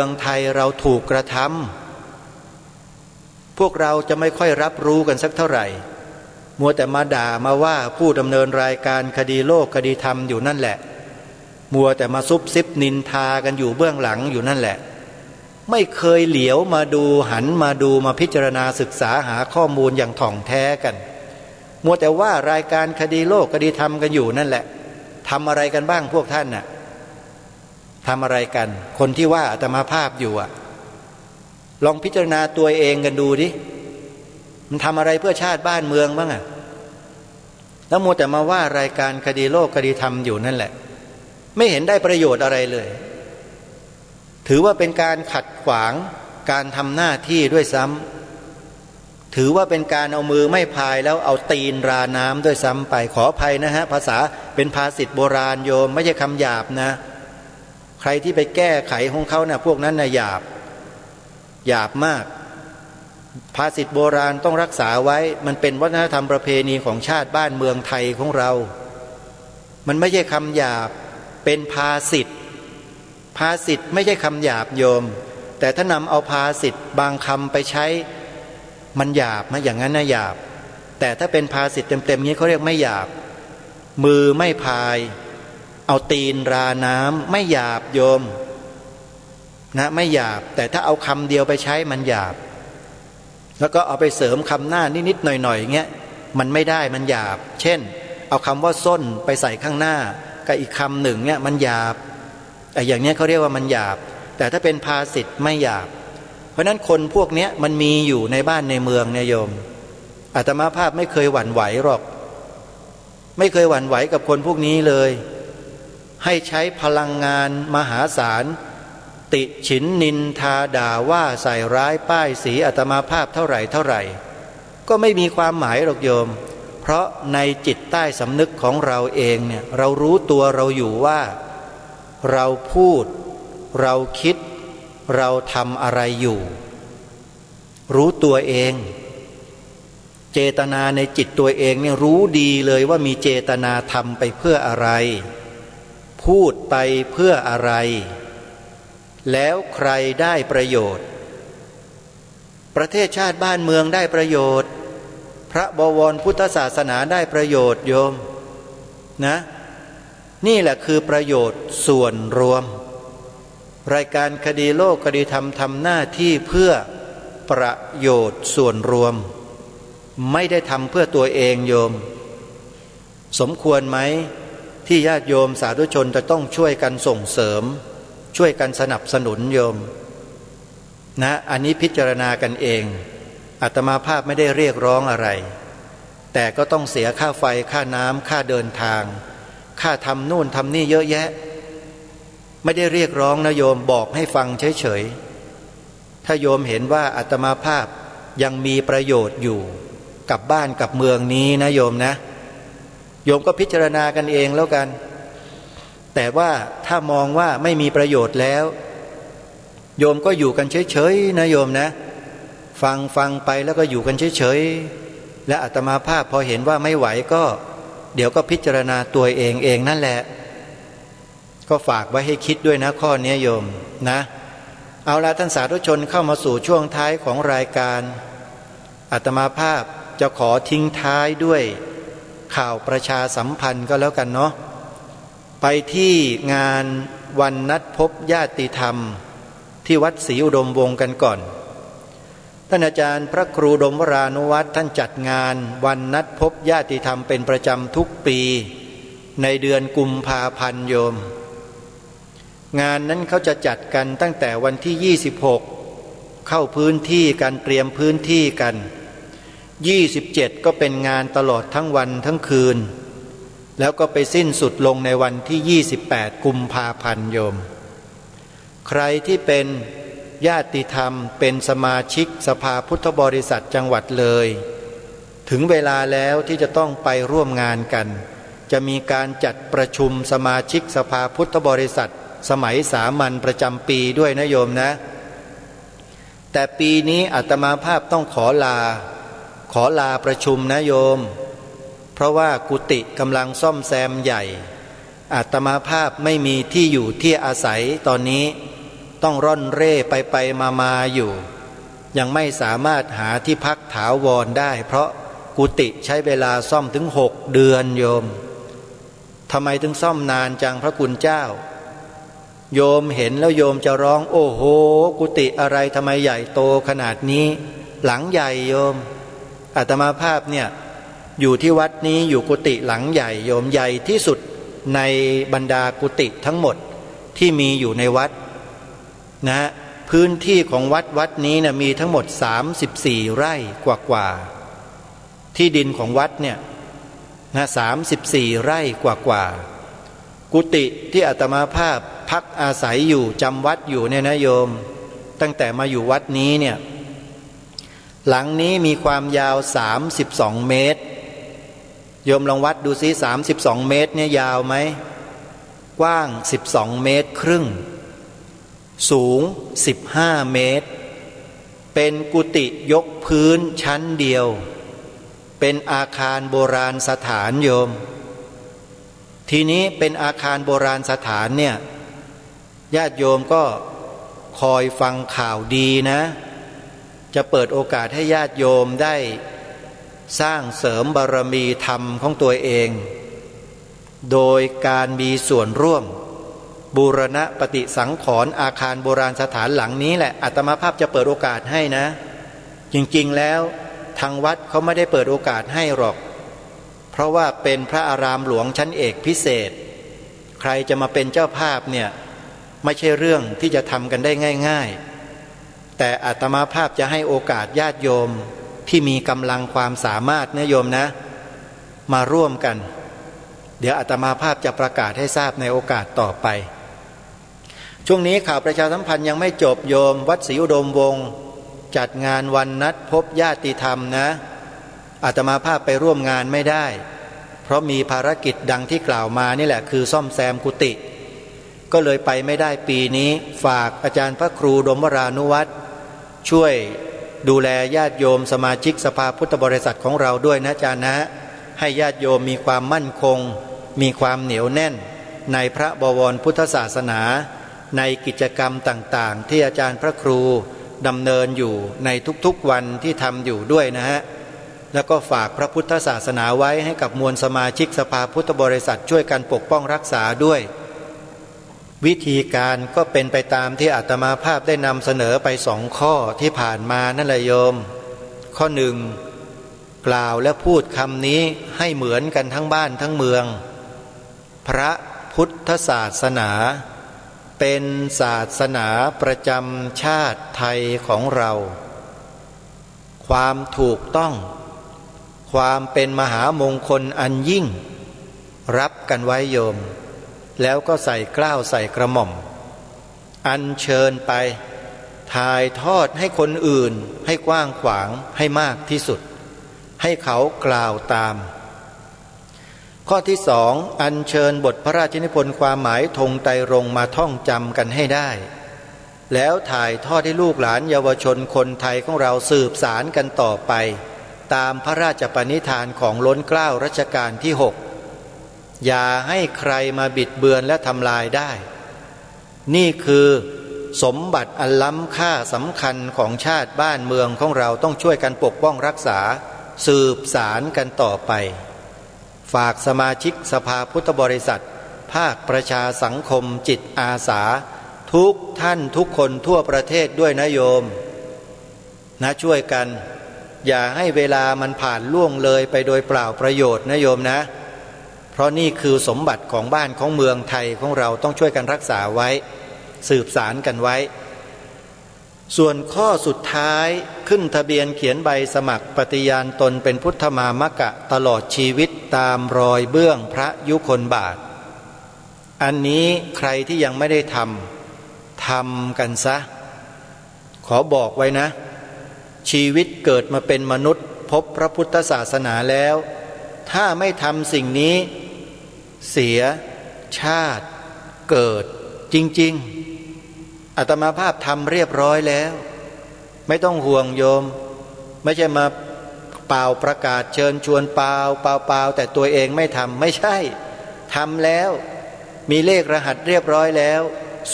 งไทยเราถูกกระทำพวกเราจะไม่ค่อยรับรู้กันสักเท่าไหร่มัวแต่มาด่ามาว่าผู้ดำเนินรายการคดีโลกคดีธรรมอยู่นั่นแหละ มัวแต่มาซุบซิบนินทากันอยู่เบื้องหลังอยู่นั่นแหละไม่เคยเหลียวมาดูหันมาดูมาพิจารณาศึกษาหาข้อมูลอย่างถ่องแท้กันมัวแต่ว่ารายการคดีโลกคดีธรรมกันอยู่นั่นแหละทำอะไรกันบ้างพวกท่านน่ะทำอะไรกันคนที่ว่าอาตมาภาพอยู่อ่ะลองพิจารณาตัวเองกันดูดิมันทำอะไรเพื่อชาติบ้านเมืองบ้างอ่ะแล้วมัวแต่มาว่ารายการคดีโลกคดีธรรมอยู่นั่นแหละไม่เห็นได้ประโยชน์อะไรเลยถือว่าเป็นการขัดขวางการทำหน้าที่ด้วยซ้ำถือว่าเป็นการเอามือไม่พายแล้วเอาตีนราน้ำด้วยซ้ำไปขออภัยนะฮะภาษาเป็นภาษิตโบราณโยมไม่ใช่คำหยาบนะใครที่ไปแก้ไขของเขานะพวกนั้นนะหยาบมากภาษิตโบราณต้องรักษาไว้มันเป็นวัฒนธรรมประเพณีของชาติบ้านเมืองไทยของเรามันไม่ใช่คำหยาบเป็นภาษิตไม่ใช่คำหยาบโยมแต่ถ้านำเอาภาษิตบางคำไปใช้มันหยาบนะอย่างนั้นนะหยาบแต่ถ้าเป็นภาษิตเต็มๆนี้เขาเรียกไม่หยาบมือไม่พายเอาตีนราน้ำไม่หยาบโยมนะไม่หยาบแต่ถ้าเอาคำเดียวไปใช้มันหยาบแล้วก็เอาไปเสริมคำหน้านิดๆหน่อยๆเงี้ยมันไม่ได้มันหยาบเช่นเอาคำว่าส้นไปใส่ข้างหน้ากับอีกคำหนึ่งเนี่ยมันหยาบอย่างนี้เขาเรียกว่ามันหยาบแต่ถ้าเป็นภาษิตไม่หยาบเพราะนั้นคนพวกนี้มันมีอยู่ในบ้านในเมืองเนี่ยโยมอาตมาภาพไม่เคยหวั่นไหวหรอกไม่เคยหวั่นไหวกับคนพวกนี้เลยให้ใช้พลังงานมหาศาลติฉินนินทาด่าว่าใส่ร้ายป้ายสีอาตมาภาพเท่าไหร่ก็ไม่มีความหมายหรอกโยมเพราะในจิตใต้สำนึกของเราเองเนี่ยเรารู้ตัวเราอยู่ว่าเราพูดเราคิดเราทำอะไรอยู่รู้ตัวเองเจตนาในจิตตัวเองเนี่ยรู้ดีเลยว่ามีเจตนาทำไปเพื่ออะไรพูดไปเพื่ออะไรแล้วใครได้ประโยชน์ประเทศชาติบ้านเมืองได้ประโยชน์พระบวรพุทธศาสนาได้ประโยชน์โยมนะนี่แหละคือประโยชน์ส่วนรวมรายการคดีโลกคดีธรรมทำหน้าที่เพื่อประโยชน์ส่วนรวมไม่ได้ทำเพื่อตัวเองโยมสมควรไหมที่ญาติโยมสาธุชนจะต้องช่วยกันส่งเสริมช่วยกันสนับสนุนโยมนะอันนี้พิจารณากันเองอาตมาภาพไม่ได้เรียกร้องอะไรแต่ก็ต้องเสียค่าไฟค่าน้ำค่าเดินทางค่าทำนู่นทำนี่เยอะแยะไม่ได้เรียกร้องนะโยมบอกให้ฟังเฉยๆถ้าโยมเห็นว่าอาตมาภาพยังมีประโยชน์อยู่กับบ้านกับเมืองนี้นะโยมนะโยมก็พิจารณากันเองแล้วกันแต่ว่าถ้ามองว่าไม่มีประโยชน์แล้วโยมก็อยู่กันเฉยๆนะโยมนะฟังไปแล้วก็อยู่กันเฉยๆและอาตมาภาพพอเห็นว่าไม่ไหวก็เดี๋ยวก็พิจารณาตัวเองนั่นแหละก็ฝากไว้ให้คิดด้วยนะข้อนี้โยมนะเอาละท่านสาธุชนเข้ามาสู่ช่วงท้ายของรายการอาตมาภาพจะขอทิ้งท้ายด้วยข่าวประชาสัมพันธ์ก็แล้วกันเนาะไปที่งานวันนัดพบญาติธรรมที่วัดศรีอุดมวงศ์กันก่อนท่านอาจารย์พระครูดมวรานุวัฒน์ท่านจัดงานวันนัดพบญาติธรรมเป็นประจำทุกปีในเดือนกุมภาพันธ์โยมงานนั้นเขาจะจัดกันตั้งแต่วันที่26เข้าพื้นที่การเตรียมพื้นที่กัน27ก็เป็นงานตลอดทั้งวันทั้งคืนแล้วก็ไปสิ้นสุดลงในวันที่28กุมภาพันธ์โยมใครที่เป็นญาติธรรมเป็นสมาชิกสภาพุทธบริษัทจังหวัดเลยถึงเวลาแล้วที่จะต้องไปร่วมงานกันจะมีการจัดประชุมสมาชิกสภาพุทธบริษัทสมัยสามัญประจำปีด้วยนะโยมนะแต่ปีนี้อาตมาภาพต้องขอลาประชุมนะโยมเพราะว่ากุฏิกำลังซ่อมแซมใหญ่อาตมาภาพไม่มีที่อยู่ที่อาศัยตอนนี้ต้องร่อนเร่ไปมาอยู่ยังไม่สามารถหาที่พักถาวรได้เพราะกุฏิใช้เวลาซ่อมถึง6 เดือนโยม ทำไมถึงซ่อมนานจังพระคุณเจ้าโยมเห็นแล้วโยมจะร้องโอ้โหกุฏิอะไรทำไมใหญ่โตขนาดนี้หลังใหญ่โยมอาตมาภาพเนี่ยอยู่ที่วัดนี้อยู่กุฏิหลังใหญ่โยมใหญ่ที่สุดในบรรดากุฏิทั้งหมดที่มีอยู่ในวัดนะพื้นที่ของวัดนี้นะมีทั้งหมด34ไร่กว่าที่ดินของวัดเนี่ยนะ34ไร่กว่ากุฏิที่อาตมาภาพพักอาศัยอยู่จำวัดอยู่เนี่ยนะโยมตั้งแต่มาอยู่วัดนี้เนี่ยหลังนี้มีความยาว32เมตรโยมลองวัดดูซิ32เมตรเนี่ยยาวไหมกว้าง12เมตรครึ่งสูง15เมตรเป็นกุฏิยกพื้นชั้นเดียวเป็นอาคารโบราณสถานโยมทีนี้เป็นอาคารโบราณสถานเนี่ยญาติโยมก็คอยฟังข่าวดีนะจะเปิดโอกาสให้ญาติโยมได้สร้างเสริมบารมีธรรมของตัวเองโดยการมีส่วนร่วมบูรณะปฏิสังขรณ์อาคารโบราณสถานหลังนี้แหละอาตมาภาพจะเปิดโอกาสให้นะจริงๆแล้วทางวัดเขาไม่ได้เปิดโอกาสให้หรอกเพราะว่าเป็นพระอารามหลวงชั้นเอกพิเศษใครจะมาเป็นเจ้าภาพเนี่ยไม่ใช่เรื่องที่จะทำกันได้ง่ายๆแต่อาตมาภาพจะให้โอกาสญาติโยมที่มีกำลังความสามารถนะโยมนะมาร่วมกันเดี๋ยวอาตมาภาพจะประกาศให้ทราบในโอกาสต่อไปช่วงนี้ข่าวประชาสัมพันธ์ยังไม่จบโยมวัดศรีอุดมวงศ์จัดงานวันนัดพบญาติธรรมนะอาตมาภาพไปร่วมงานไม่ได้เพราะมีภารกิจดังที่กล่าวมานี่แหละคือซ่อมแซมกุฏิก็เลยไปไม่ได้ปีนี้ฝากอาจารย์พระครูดมวรานุวัตรช่วยดูแลญาติโยมสมาชิกสภาพุทธบริษัทของเราด้วยนะอาจารย์นะให้ญาติโยมมีความมั่นคงมีความเหนียวแน่นในพระบวรพุทธศาสนาในกิจกรรมต่างๆที่อาจารย์พระครูดำเนินอยู่ในทุกๆวันที่ทำอยู่ด้วยนะฮะแล้วก็ฝากพระพุทธศาสนาไว้ให้กับมวลสมาชิกสภาพุทธบริษัทช่วยกันปกป้องรักษาด้วยวิธีการก็เป็นไปตามที่อาตมาภาพได้นำเสนอไป2 ข้อที่ผ่านมานั่นแหละโยมข้อ1กล่าวและพูดคำนี้ให้เหมือนกันทั้งบ้านทั้งเมืองพระพุทธศาสนาเป็นศาสนาประจำชาติไทยของเราความถูกต้องความเป็นมหามงคลอันยิ่งรับกันไว้โยมแล้วก็ใส่เกล้าใส่กระหม่อมอัญเชิญไปถ่ายทอดให้คนอื่นให้กว้างขวางให้มากที่สุดให้เขากล่าวตามข้อที่2อัญเชิญบทพระราชนิพนธ์ความหมายธงไตรรงค์มาท่องจำกันให้ได้แล้วถ่ายทอดให้ลูกหลานเยาวชนคนไทยของเราสืบสารกันต่อไปตามพระราชปณิธานของล้นเกล้ารัชกาลที่6อย่าให้ใครมาบิดเบือนและทำลายได้นี่คือสมบัติอันล้ำค่าสำคัญของชาติบ้านเมืองของเราต้องช่วยกันปกป้องรักษาสืบสารกันต่อไปฝากสมาชิกสภาพุทธบริษัทภาคประชาสังคมจิตอาสาทุกท่านทุกคนทั่วประเทศด้วยนะโยมนะช่วยกันอย่าให้เวลามันผ่านล่วงเลยไปโดยเปล่าประโยชน์นะโยมนะเพราะนี่คือสมบัติของบ้านของเมืองไทยของเราต้องช่วยกันรักษาไว้สืบสารกันไว้ส่วนข้อสุดท้ายขึ้นทะเบียนเขียนใบสมัครปฏิญาณตนเป็นพุทธมามกะตลอดชีวิตตามรอยเบื้องพระยุคลบาทอันนี้ใครที่ยังไม่ได้ทำกันซะขอบอกไว้นะชีวิตเกิดมาเป็นมนุษย์พบพระพุทธศาสนาแล้วถ้าไม่ทำสิ่งนี้เสียชาติเกิดจริงๆอาตมาภาพทำเรียบร้อยแล้วไม่ต้องห่วงโยมไม่ใช่มาเป่าประกาศเชิญชวนเปล่าแต่ตัวเองไม่ทำไม่ใช่ทำแล้วมีเลขรหัสเรียบร้อยแล้ว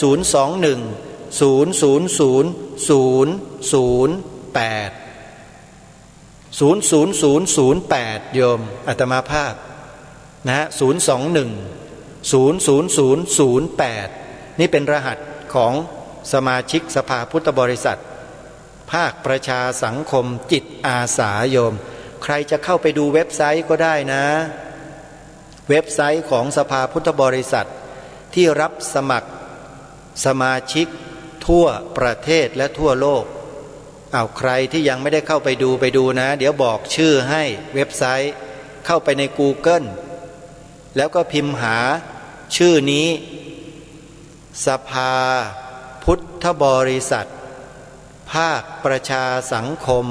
021 00008 00008โยมอาตมาภาพนะ021 00008นี่เป็นรหัสของสมาชิกสภาพุทธบริษัทภาคประชาสังคมจิตอาสาโยมใครจะเข้าไปดูเว็บไซต์ก็ได้นะเว็บไซต์ของสภาพุทธบริษัทที่รับสมัครสมาชิกทั่วประเทศและทั่วโลกเอาใครที่ยังไม่ได้เข้าไปดูนะเดี๋ยวบอกชื่อให้เว็บไซต์เข้าไปใน Google แล้วก็พิมพ์หาชื่อนี้สภาพุทธบริษัทภาคประชาสังคม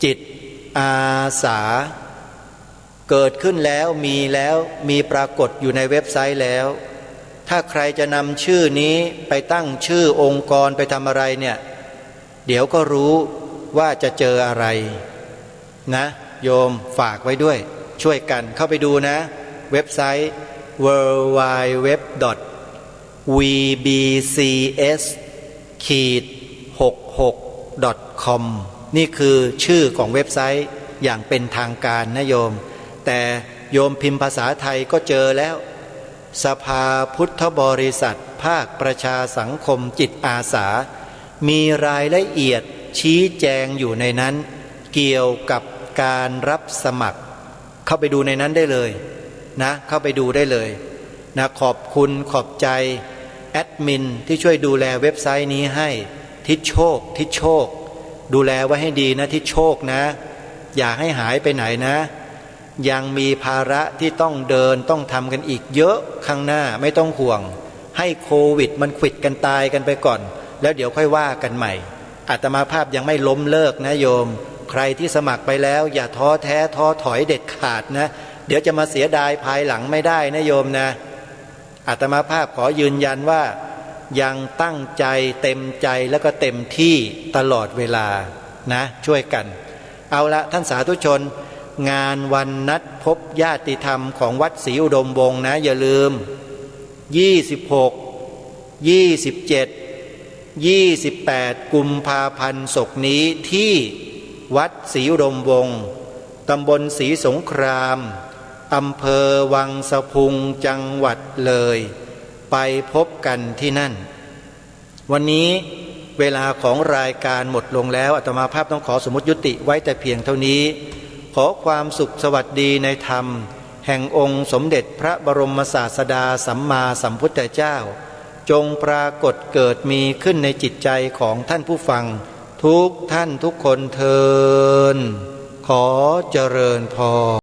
จิตอาสาเกิดขึ้นแล้วมีปรากฏอยู่ในเว็บไซต์แล้วถ้าใครจะนำชื่อนี้ไปตั้งชื่อองค์กรไปทำอะไรเนี่ยเดี๋ยวก็รู้ว่าจะเจออะไรนะโยมฝากไว้ด้วยช่วยกันเข้าไปดูนะเว็บไซต์ www.vbcs-66.com นี่คือชื่อของเว็บไซต์อย่างเป็นทางการนะโยมแต่โยมพิมพ์ภาษาไทยก็เจอแล้วสภาพุทธบริษัทภาคประชาสังคมจิตอาสามีรายละเอียดชี้แจงอยู่ในนั้นเกี่ยวกับการรับสมัครเข้าไปดูในนั้นได้เลยนะเข้าไปดูได้เลยนะขอบคุณขอบใจแอดมินที่ช่วยดูแลเว็บไซต์นี้ให้ทิศโชคดูแลไว้ให้ดีนะทิศโชคนะอย่าให้หายไปไหนนะยังมีภาระที่ต้องเดินต้องทำกันอีกเยอะข้างหน้าไม่ต้องห่วงให้โควิดมันขวิดกันตายกันไปก่อนแล้วเดี๋ยวค่อยว่ากันใหม่อาตมาภาพยังไม่ล้มเลิกนะโยมใครที่สมัครไปแล้วอย่าท้อแท้ท้อถอยเด็ดขาดนะเดี๋ยวจะมาเสียดายภายหลังไม่ได้นะโยมนะอาตมาภาพขอยืนยันว่ายังตั้งใจเต็มใจแล้วก็เต็มที่ตลอดเวลานะช่วยกันเอาละท่านสาธุชนงานวันนัดพบญาติธรรมของวัดศรีอุดมวงศ์นะอย่าลืม26 27 28กุมภาพันธ์ศกนี้ที่วัดศรีอุดมวงศ์ตำบลศรีสงครามอำเภอวังสะพุงจังหวัดเลยไปพบกันที่นั่นวันนี้เวลาของรายการหมดลงแล้วอาตมาภาพต้องขอสมมติยุติไว้แต่เพียงเท่านี้ขอความสุขสวัสดีในธรรมแห่งองค์สมเด็จพระบรมศาสดาสัมมาสัมพุทธเจ้าจงปรากฏเกิดมีขึ้นในจิตใจของท่านผู้ฟังทุกท่านทุกคนเทินขอเจริญพร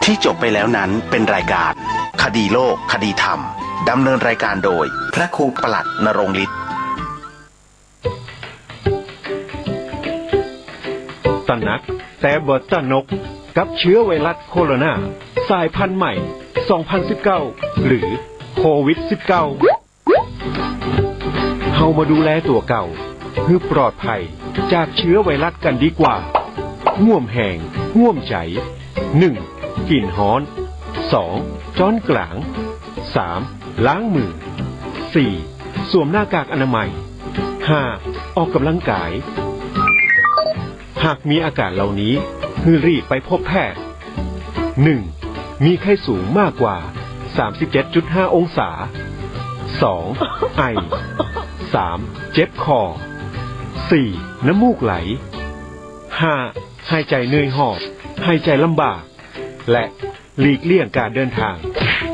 ที่จบไปแล้วนั้นเป็นรายการคดีโลกคดีธรรมดำเนินรายการโดยพระครูปลัดณรงค์ฤทธิ์ตระหนักแต่บ่ตระหนกกับเชื้อไวรัสโคโรนาสายพันธุ์ใหม่ 2019 หรือโควิด -19 เฮามาดูแลตัวเก่าเพื่อปลอดภัยจากเชื้อไวรัสกันดีกว่าง่วมแหงง่วมใจ 1. กลิ่นฮ้อน 2. จ้อนกลาง 3. ล้างมือ 4. สวมหน้ากากอนามัย 5. ออกกำลังกายหากมีอาการเหล่านี้ให้รีบไปพบแพทย์ 1. มีไข้สูงมากกว่า 37.5 องศา 2. ไอ 3. เจ็บคอ 4. น้ำมูกไหล 5. หายใจเหนื่อยหอบหายใจลำบาก และหลีกเลี่ยงการเดินทาง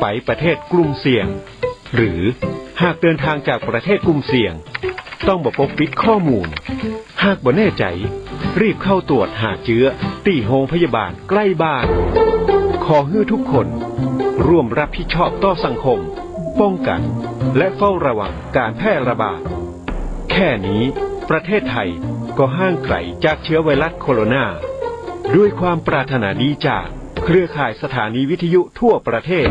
ไปประเทศกลุ่มเสี่ยง หรือหากเดินทางจากประเทศกลุ่มเสี่ยงต้องบ่ปกปิดข้อมูลหากบ่แน่ใจรีบเข้าตรวจหาเชื้อที่โรงพยาบาลใกล้บ้านขอให้ทุกคนร่วมรับผิดชอบต่อสังคมป้องกันและเฝ้าระวังการแพร่ระบาดแค่นี้ประเทศไทยก็ห่างไกลจากเชื้อไวรัสโคโรนาด้วยความปรารถนาดีจากเครือข่ายสถานีวิทยุทั่วประเทศ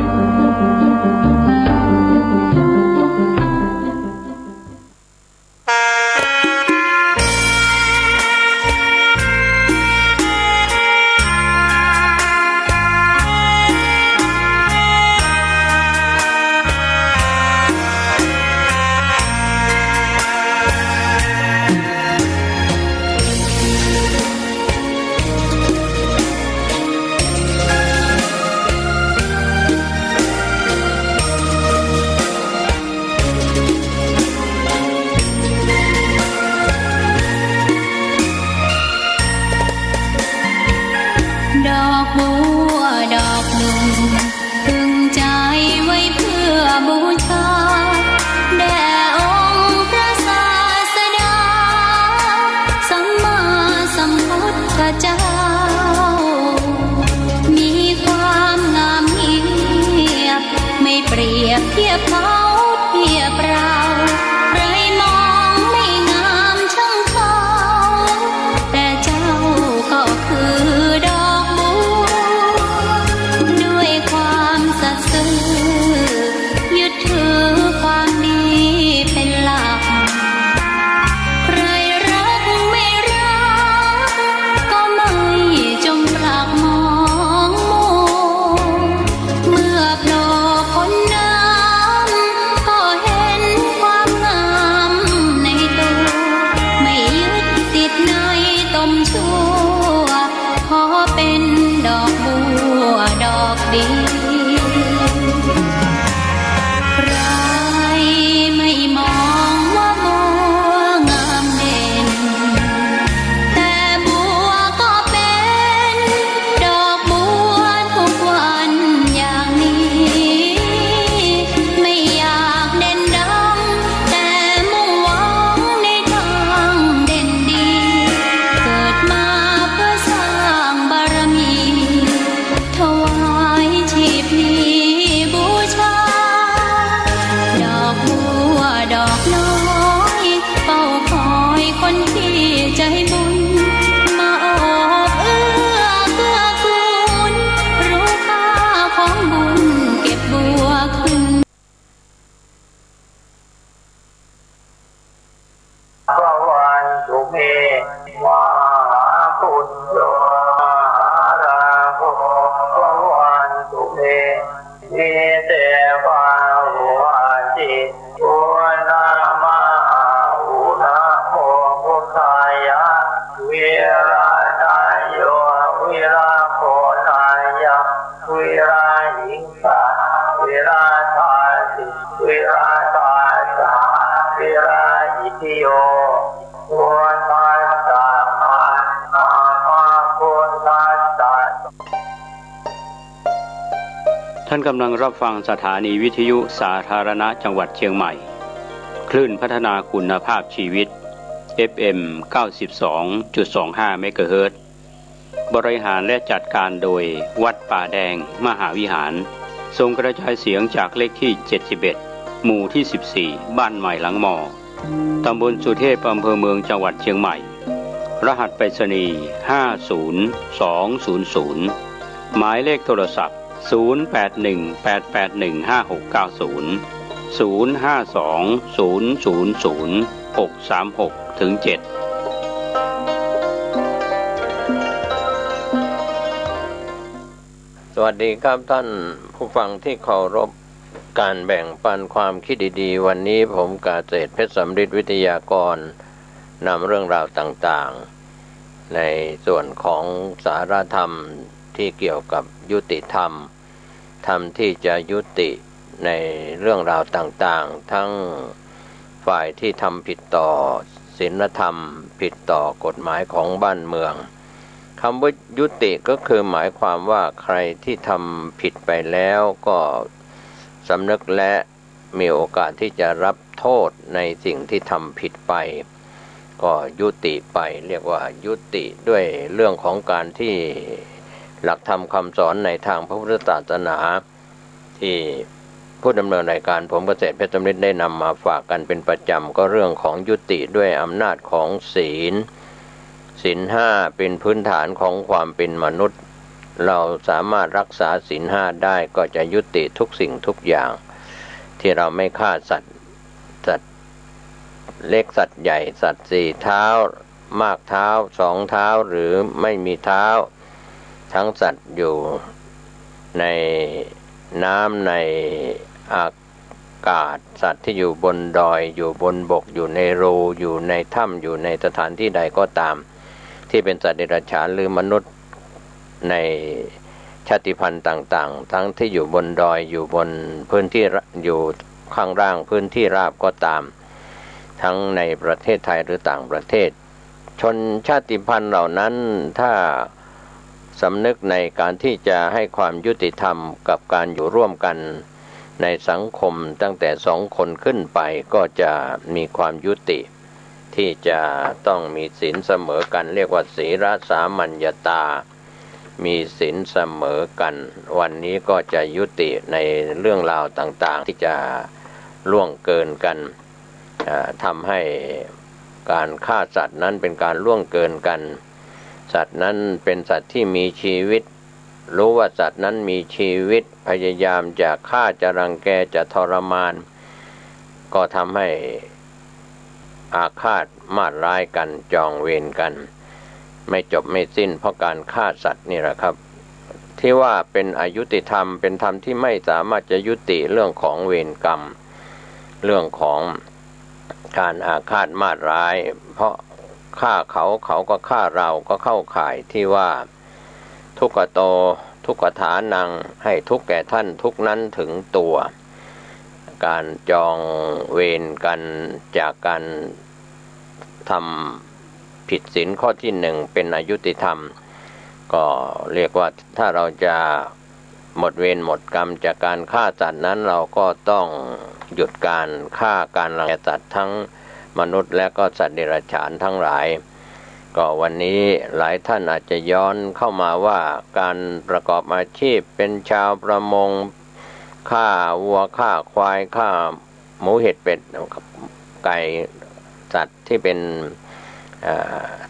ดอกบัวดอกหนึ่งพึงใจไว้เพื่อบูชาแด่องค์พระศาสดาสัมมาสัมพุทธเจ้ามีความงามเงียบไม่เปรียบเทียบเขาเทียบเราใครมองไม่งามช่างเขาแต่เจ้าก็คือดอกบัวด้วยความสัตย์ซื่อยึดถือความดีเป็นหลักใครรักไม่รักก็ไม่จงปลักมองมัวเมื่อโผล่พ้นน้ำก็เห็นความงามในตัวไม่ยึดติดในตมชั่วขอเป็นดอกบัวดอกดีใครไม่มองว่าบัวงามเด่นแต่บัวก็เป็นดอกบัวทุกวันอย่างนี้ไม่อยากเด่นดังแต่มุ่งหวังในทางเด่นดีเกิดมาเพื่อสร้างบารมีถวายชีพนี้บูชาดอกบัวดอกน้อยเฝ้าคอยคนที่ใจบุญมาโอบเอื้อเกื้อกูลรู้ค่าของบุญเก็บบัวขึ้น ภวันตุเมวะพุทโธอะระโหภวันตุเมวิเตวะหุจิตุนะมะอุนะโมพุทธายะวิราชโยวิราโคทายะวิราหิงสาวิราชาสิวิราชาสาวิราหิติโยพุทธัสสะอะระหะพุทธัสสะ ท่านกำลังรับฟังสถานีวิทยุสาธารณะจังหวัดเชียงใหม่คลื่นพัฒนาคุณภาพชีวิต FM 92.25 เมกะเฮิรตซ์ บริหารและจัดการโดยวัดป่าแดงมหาวิหารทรงกระจายเสียงจากเลขที่ 71 หมู่ที่ 14 บ้านใหม่หลังมอ ตำบลสุเทพอำเภอเมืองจังหวัดเชียงใหม่ รหัสไปรษณีย์ 50200 หมายเลขโทรศัพท์ 081881881569 052000636-7สวัสดีครับท่านผู้ฟังที่เคารพการแบ่งปันความคิดดีๆวันนี้ผมกาเศรษฐ์เพชรสำริดวิทยากรนำเรื่องราวต่างๆในส่วนของสารธรรมที่เกี่ยวกับยุติธรรมธรรมที่จะยุติในเรื่องราวต่างๆทั้งฝ่ายที่ทำผิดต่อศีลธรรมผิดต่อกฎหมายของบ้านเมืองคำว่ายุติก็คือหมายความว่าใครที่ทำผิดไปแล้วก็สำนึกและมีโอกาสที่จะรับโทษในสิ่งที่ทำผิดไปก็ยุติไปเรียกว่ายุติด้วยเรื่องของการที่หลักธรรมคำสอนในทางพระพุทธศาสนาที่ผู้ดำเนินรายการผมเกษตรเพชรสำริดได้นำมาฝากกันเป็นประจำก็เรื่องของยุติด้วยอำนาจของศีลห้าเป็นพื้นฐานของความเป็นมนุษย์เราสามารถรักษาศีลห้าได้ก็จะยุติทุกสิ่งทุกอย่างที่เราไม่ฆ่าสัตว์เล็กสัตว์ใหญ่สัตว์สี่เท้ามากเท้าสองเท้าหรือไม่มีเท้าทั้งสัตว์อยู่ในน้ำในอากาศสัตว์ที่อยู่บนดอยอยู่บนบกอยู่ในรูอยู่ในถ้ำอยู่ในสถานที่ใดก็ตามที่เป็นสัตว์เดรัจฉานหรือมนุษย์ในชาติพันธุ์ต่างๆทั้งที่อยู่บนดอยอยู่บนพื้นที่อยู่ข้างล่างพื้นที่ราบก็ตามทั้งในประเทศไทยหรือต่างประเทศชนชาติพันธุ์เหล่านั้นถ้าสำนึกในการที่จะให้ความยุติธรรมกับการอยู่ร่วมกันในสังคมตั้งแต่2 คนขึ้นไปก็จะมีความยุติที่จะต้องมีศีลเสมอกันเรียกว่าศีลสามัญญตามีศีลเสมอกันวันนี้ก็จะยุติในเรื่องราวต่างๆที่จะล่วงเกินกันทำให้การฆ่าสัตว์นั้นเป็นการล่วงเกินกันสัตว์นั้นเป็นสัตว์ที่มีชีวิตรู้ว่าสัตว์นั้นมีชีวิตพยายามจะฆ่าจะรังแกจะทรมานก็ทำให้อาฆาตมาดร้ายกันจองเวรกันไม่จบไม่สิ้นเพราะการฆ่าสัตว์นี่แหละครับที่ว่าเป็นอยุติธรรมเป็นธรรมที่ไม่สามารถจะยุติเรื่องของเวรกรรมเรื่องของการอาฆาตมาดร้ายเพราะฆ่าเขาก็ฆ่าเราก็เข้าข่ายที่ว่าทุกขโตทุกขฐานังให้ทุกแก่ท่านทุกนั้นถึงตัวการจองเวรกันจากการทำผิดศีลข้อที่1เป็นอยุติธรรมก็เรียกว่าถ้าเราจะหมดเวรหมดกรรมจากการฆ่าสัตว์นั้นเราก็ต้องหยุดการฆ่าการรังแกสัตว์ทั้งมนุษย์และก็สัตว์เดรัจฉานทั้งหลายก็วันนี้หลายท่านอาจจะย้อนเข้ามาว่าการประกอบอาชีพเป็นชาวประมงฆ่าวัวฆ่าควายฆ่าหมูเห็ดเป็ดไก่สัตว์ที่เป็น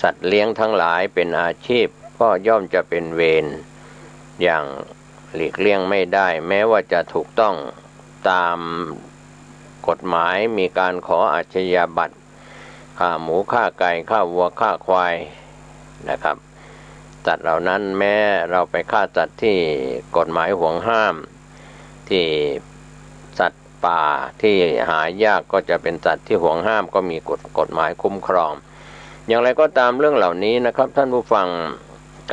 สัตว์เลี้ยงทั้งหลายเป็นอาชีพก็ย่อมจะเป็นเวรอย่างหลีกเลี่ยงไม่ได้แม้ว่าจะถูกต้องตามกฎหมายมีการขออาชญาบัตรฆ่าหมูฆ่าไก่ฆ่าวัวฆ่าควายนะครับสัตว์เหล่านั้นแม้เราไปฆ่าสัตว์ที่กฎหมายห่วงห้ามที่สัตว์ป่าที่หายากก็จะเป็นสัตว์ที่ห่วงห้ามก็มีกฎหมายคุ้มครองอย่างไรก็ตามเรื่องเหล่านี้นะครับท่านผู้ฟัง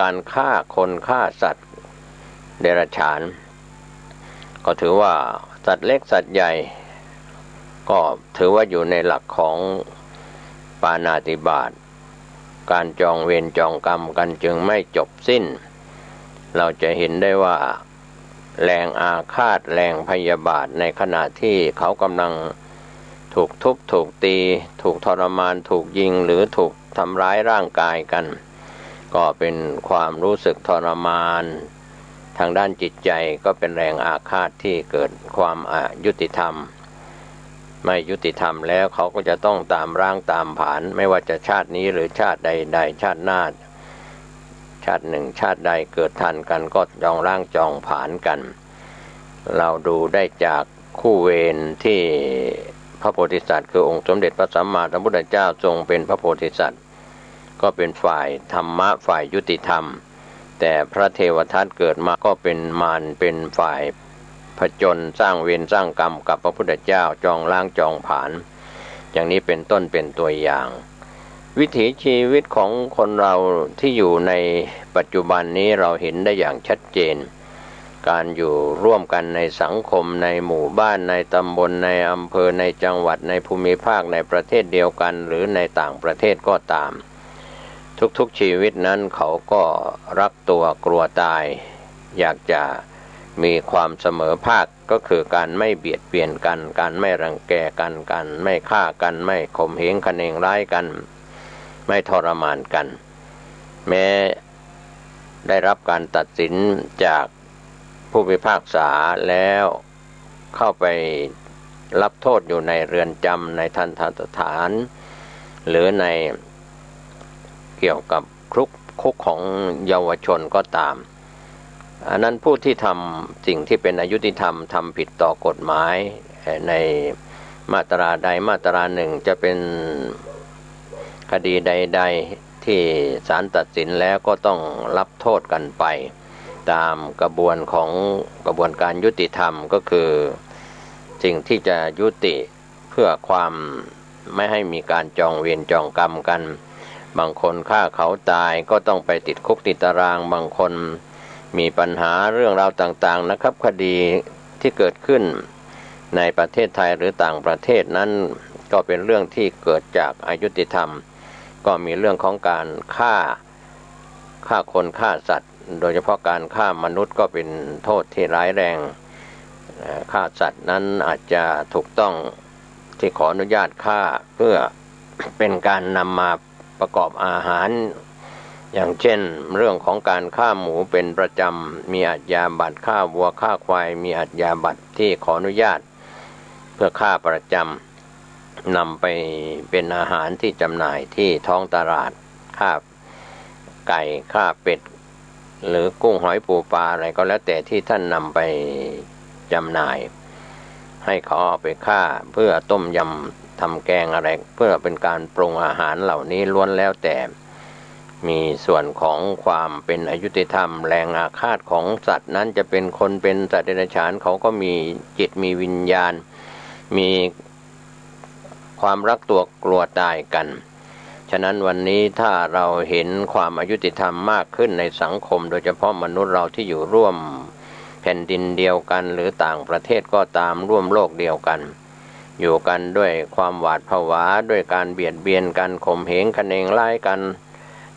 การฆ่าคนฆ่าสัตว์เดรัจฉานก็ถือว่าสัตว์เล็กสัตว์ใหญ่ก็ถือว่าอยู่ในหลักของปาณาติบาตการจองเวรจองกรรมกันจึงไม่จบสิ้นเราจะเห็นได้ว่าแรงอาฆาตแรงพยาบาทในขณะที่เขากำลังถูกทุบถูกตีถูกทรมานถูกยิงหรือถูกทำร้ายร่างกายกัน ก็เป็นความรู้สึกทรมานทางด้านจิตใจก็เป็นแรงอาฆาตที่เกิดความอยุติธรรมไม่ยุติธรรมแล้วเขาก็จะต้องตามร่างตามผานไม่ว่าจะชาตินี้หรือชาติใดๆชาติหน้าชาติหนึ่งชาติใดเกิดทันกันก็จองร่างจองผานกันเราดูได้จากคู่เวรที่พระโพธิสัตว์คือองค์สมเด็จพระสัมมาสัมพุทธเจ้าทรงเป็นพระโพธิสัตว์ก็เป็นฝ่ายธรรมะฝ่ายยุติธรรมแต่พระเทวทัตเกิดมาก็เป็นมารเป็นฝ่ายผจญสร้างเวรสร้างกรรมกับพระพุทธเจ้าจองล้างจองผลาญอย่างนี้เป็นต้นเป็นตัวอย่างวิถีชีวิตของคนเราที่อยู่ในปัจจุบันนี้เราเห็นได้อย่างชัดเจนการอยู่ร่วมกันในสังคมในหมู่บ้านในตำบลในอำเภอในจังหวัดในภูมิภาคในประเทศเดียวกันหรือในต่างประเทศก็ตามทุกๆชีวิตนั้นเขาก็รักตัวกลัวตายอยากจะมีความเสมอภาคก็คือการไม่เบียดเบียนกันการไม่รังแกกันการไม่ฆ่ากันไม่ข่มเหงคะเนงร้ายกันไม่ทรมานกันแม้ได้รับการตัดสินจากผู้พิพากษาแล้วเข้าไปรับโทษอยู่ในเรือนจำในทัณฑสถานหรือในเกี่ยวกับคุกของเยาวชนก็ตามอันนั้นผู้ที่ทำสิ่งที่เป็นอยุติธรรมทำผิดต่อกฎหมายในมาตราใดมาตราหนึ่งจะเป็นคดีใดๆที่ศาลตัดสินแล้วก็ต้องรับโทษกันไปตามกระบวนการยุติธรรมก็คือสิ่งที่จะยุติเพื่อความไม่ให้มีการจองเวรจองกรรมกันบางคนฆ่าเขาตายก็ต้องไปติดคุกติดตารางบางคนมีปัญหาเรื่องราวต่างๆนะครับคดีที่เกิดขึ้นในประเทศไทยหรือต่างประเทศนั้นก็เป็นเรื่องที่เกิดจากอยุติธรรมก็มีเรื่องของการฆ่าคนฆ่าสัตว์โดยเฉพาะการฆ่ามนุษย์ก็เป็นโทษที่ร้ายแรงฆ่าสัตว์นั้นอาจจะถูกต้องที่ขออนุญาตฆ่าเพื่อเป็นการนำมาประกอบอาหารอย่างเช่นเรื่องของการฆ่าหมูเป็นประจำมีอาชญาบัตรฆ่าวัวฆ่าควายมีอาชญาบัตรที่ขออนุญาตเพื่อฆ่าประจำนำไปเป็นอาหารที่จำหน่ายที่ท้องตลาดฆ่าไก่ฆ่าเป็ดหรือกุ้งหอยปูปลาอะไรก็แล้วแต่ที่ท่านนำไปจำหน่ายให้เขาเอาไปฆ่าเพื่อต้มยำทำแกงอะไรเพื่อเป็นการปรุงอาหารเหล่านี้ล้วนแล้วแต่มีส่วนของความเป็นอยุติธรรมแรงอาฆาตของสัตว์นั้นจะเป็นคนเป็นสัตว์เดรัจฉานเขาก็มีจิตมีวิญญาณมีความรักตัวกลัวตายกันฉะนั้นวันนี้ถ้าเราเห็นความอยุติธรรมมากขึ้นในสังคมโดยเฉพาะมนุษย์เราที่อยู่ร่วมแผ่นดินเดียวกันหรือต่างประเทศก็ตามร่วมโลกเดียวกันอยู่กันด้วยความหวาดผวาด้วยการเบียดเบียนกันข่มเหงคะเนงร้ายกัน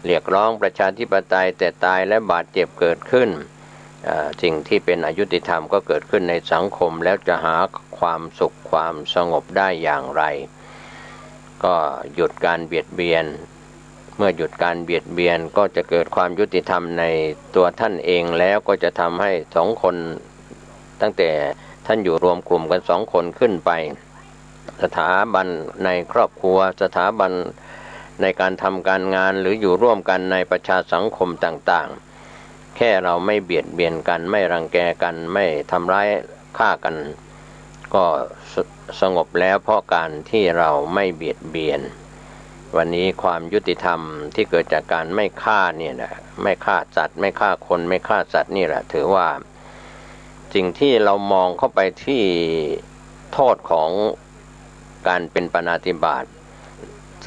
เรียกร้องประชาธิปไตยแต่ตายและบาดเจ็บเกิดขึ้นสิ่งที่เป็นอยุติธรรมก็เกิดขึ้นในสังคมแล้วจะหาความสุขความสงบได้อย่างไรก็หยุดการเบียดเบียนเมื่อหยุดการเบียดเบียนก็จะเกิดความยุติธรรมในตัวท่านเองแล้วก็จะทำให้สองคนตั้งแต่ท่านอยู่รวมกลุ่มกัน2 คนขึ้นไปสถาบันในครอบครัวสถาบันในการทำการงานหรืออยู่ร่วมกันในประชาสังคมต่างๆแค่เราไม่เบียดเบียนกันไม่รังแกกันไม่ทำร้ายฆ่ากันก็สงบแล้วเพราะการที่เราไม่เบียดเบียนวันนี้ความยุติธรรมที่เกิดจากการไม่ฆ่าเนี่ยนะไม่ฆ่าสัตว์ไม่ฆ่าคนไม่ฆ่าสัตว์นี่แหละถือว่าสิ่งที่เรามองเข้าไปที่โทษของการเป็นปาณาติบาต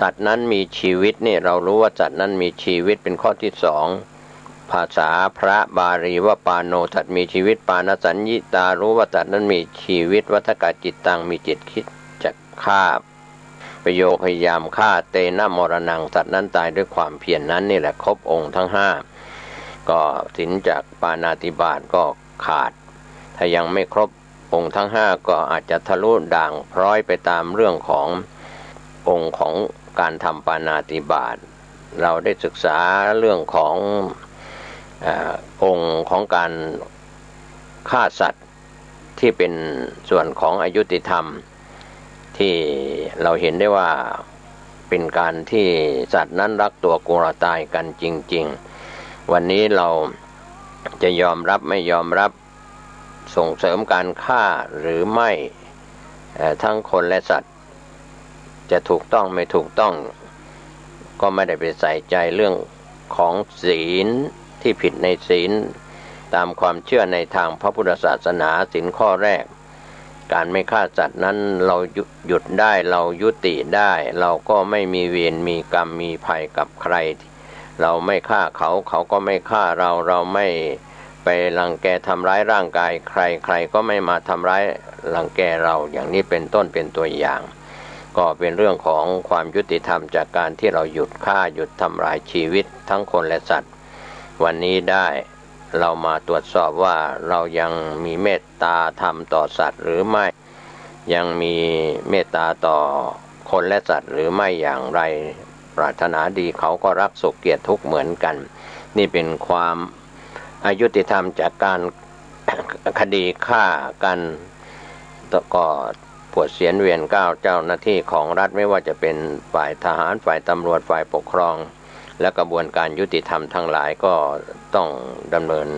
สัตว์นั้นมีชีวิตเนี่ยเรารู้ว่าสัตว์นั้นมีชีวิตเป็นข้อที่2ภาษาพระบาลีว่าปาโนสัตว์มีชีวิตปานสัญญิตารู้ว่าสัตว์นั้นมีชีวิตวัฏกาจิตตังมีจิตคิดจะฆ่าประโยพยายามฆ่าเตนะมรณังสัตว์นั้นตายด้วยความเพียร นั้นนี่แหละครบองค์ทั้ง5ก็สินจากปาณาติบาตก็ขาดถ้ายังไม่ครบองค์ทั้ง5ก็อาจจะทะลุด่างพร้อยไปตามเรื่องขององค์ของการทำปาณาติบาต เราได้ศึกษาเรื่องขององค์ของการฆ่าสัตว์ที่เป็นส่วนของอยุติธรรมที่เราเห็นได้ว่าเป็นการที่สัตว์นั้นรักตัวกลัวตายกันจริงๆวันนี้เราจะยอมรับไม่ยอมรับส่งเสริมการฆ่าหรือไม่ทั้งคนและสัตว์จะถูกต้องไม่ถูกต้องก็ไม่ได้ไปใส่ใจเรื่องของศีลที่ผิดในศีลตามความเชื่อในทางพระพุทธศาสนาศีลข้อแรกการไม่ฆ่าสัตว์นั้นเราหยุดได้เรายุติได้เราก็ไม่มีเวรมีกรรมมีภัยกับใครเราไม่ฆ่าเขาเขาก็ไม่ฆ่าเราเราไม่ไปรังแกทำร้ายร่างกายใครใครก็ไม่มาทำร้ายรังแกเราอย่างนี้เป็นต้นเป็นตัวอย่างก็เป็นเรื่องของความยุติธรรมจากการที่เราหยุดฆ่าหยุดทำลายชีวิตทั้งคนและสัตว์วันนี้ได้เรามาตรวจสอบว่าเรายังมีเมตตาธรรมต่อสัตว์หรือไม่ยังมีเมตตาต่อคนและสัตว์หรือไม่อย่างไรปรารถนาดีเขาก็รักสุขเกลียดทุกข์เหมือนกันนี่เป็นความอยุติธรรมจากการ คดีฆ่ากันก็ปวดเสียนเวียนก้าวเจ้าหน้าที่ของรัฐไม่ว่าจะเป็นฝ่ายทหารฝ่ายตำรวจฝ่ายปกครองและกระบวนการยุติธรรมทั้งหลายก็ต้องดำเนิน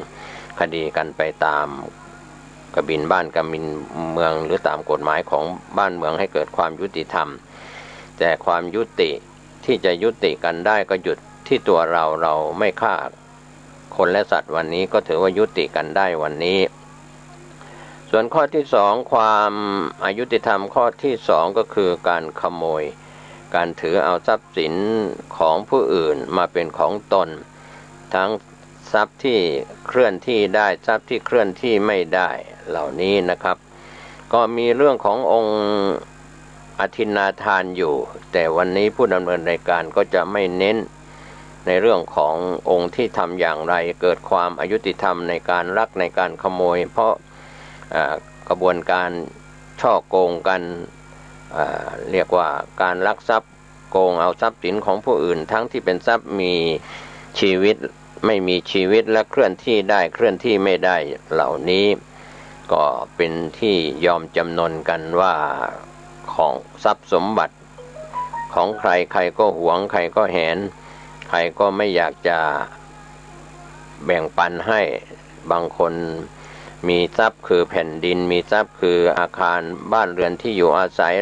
คดีกันไปตามกบินบ้านกบินเมืองหรือตามกฎหมายของบ้านเมืองให้เกิดความยุติธรรมแต่ความยุติที่จะยุติกันได้ก็หยุดที่ตัวเราไม่ฆ่าคนและสัตว์วันนี้ก็ถือว่ายุติกันได้วันนี้ส่วนข้อที่สองความอายุติธรรมข้อที่สองก็คือการขโมยการถือเอาทรัพย์สินของผู้อื่นมาเป็นของตนทั้งทรัพย์ที่เคลื่อนที่ได้ทรัพย์ที่เคลื่อนที่ไม่ได้เหล่านี้นะครับก็มีเรื่องขององค์อทินนาทานอยู่แต่วันนี้ผู้ดำเนินรายการก็จะไม่เน้นในเรื่องขององค์ที่ทำอย่างไรเกิดความอายุติธรรมในการลักในการขโมยเพราะกระบวนการช่อโกงกันเรียกว่าการลักทรัพย์โกงเอาทรัพย์สินของผู้อื่นทั้งที่เป็นทรัพย์มีชีวิตไม่มีชีวิตและเคลื่อนที่ได้เคลื่อนที่ไม่ได้เหล่านี้ก็เป็นที่ยอมจำนนกันว่าของทรัพย์สมบัติของใครใครก็หวงใครก็แหนใครก็ไม่อยากจะแบ่งปันให้บางคนมีทรัพย์คือแผ่นดินมีทรัพย์คืออาคารบ้านเรือนที่อยู่อาศัย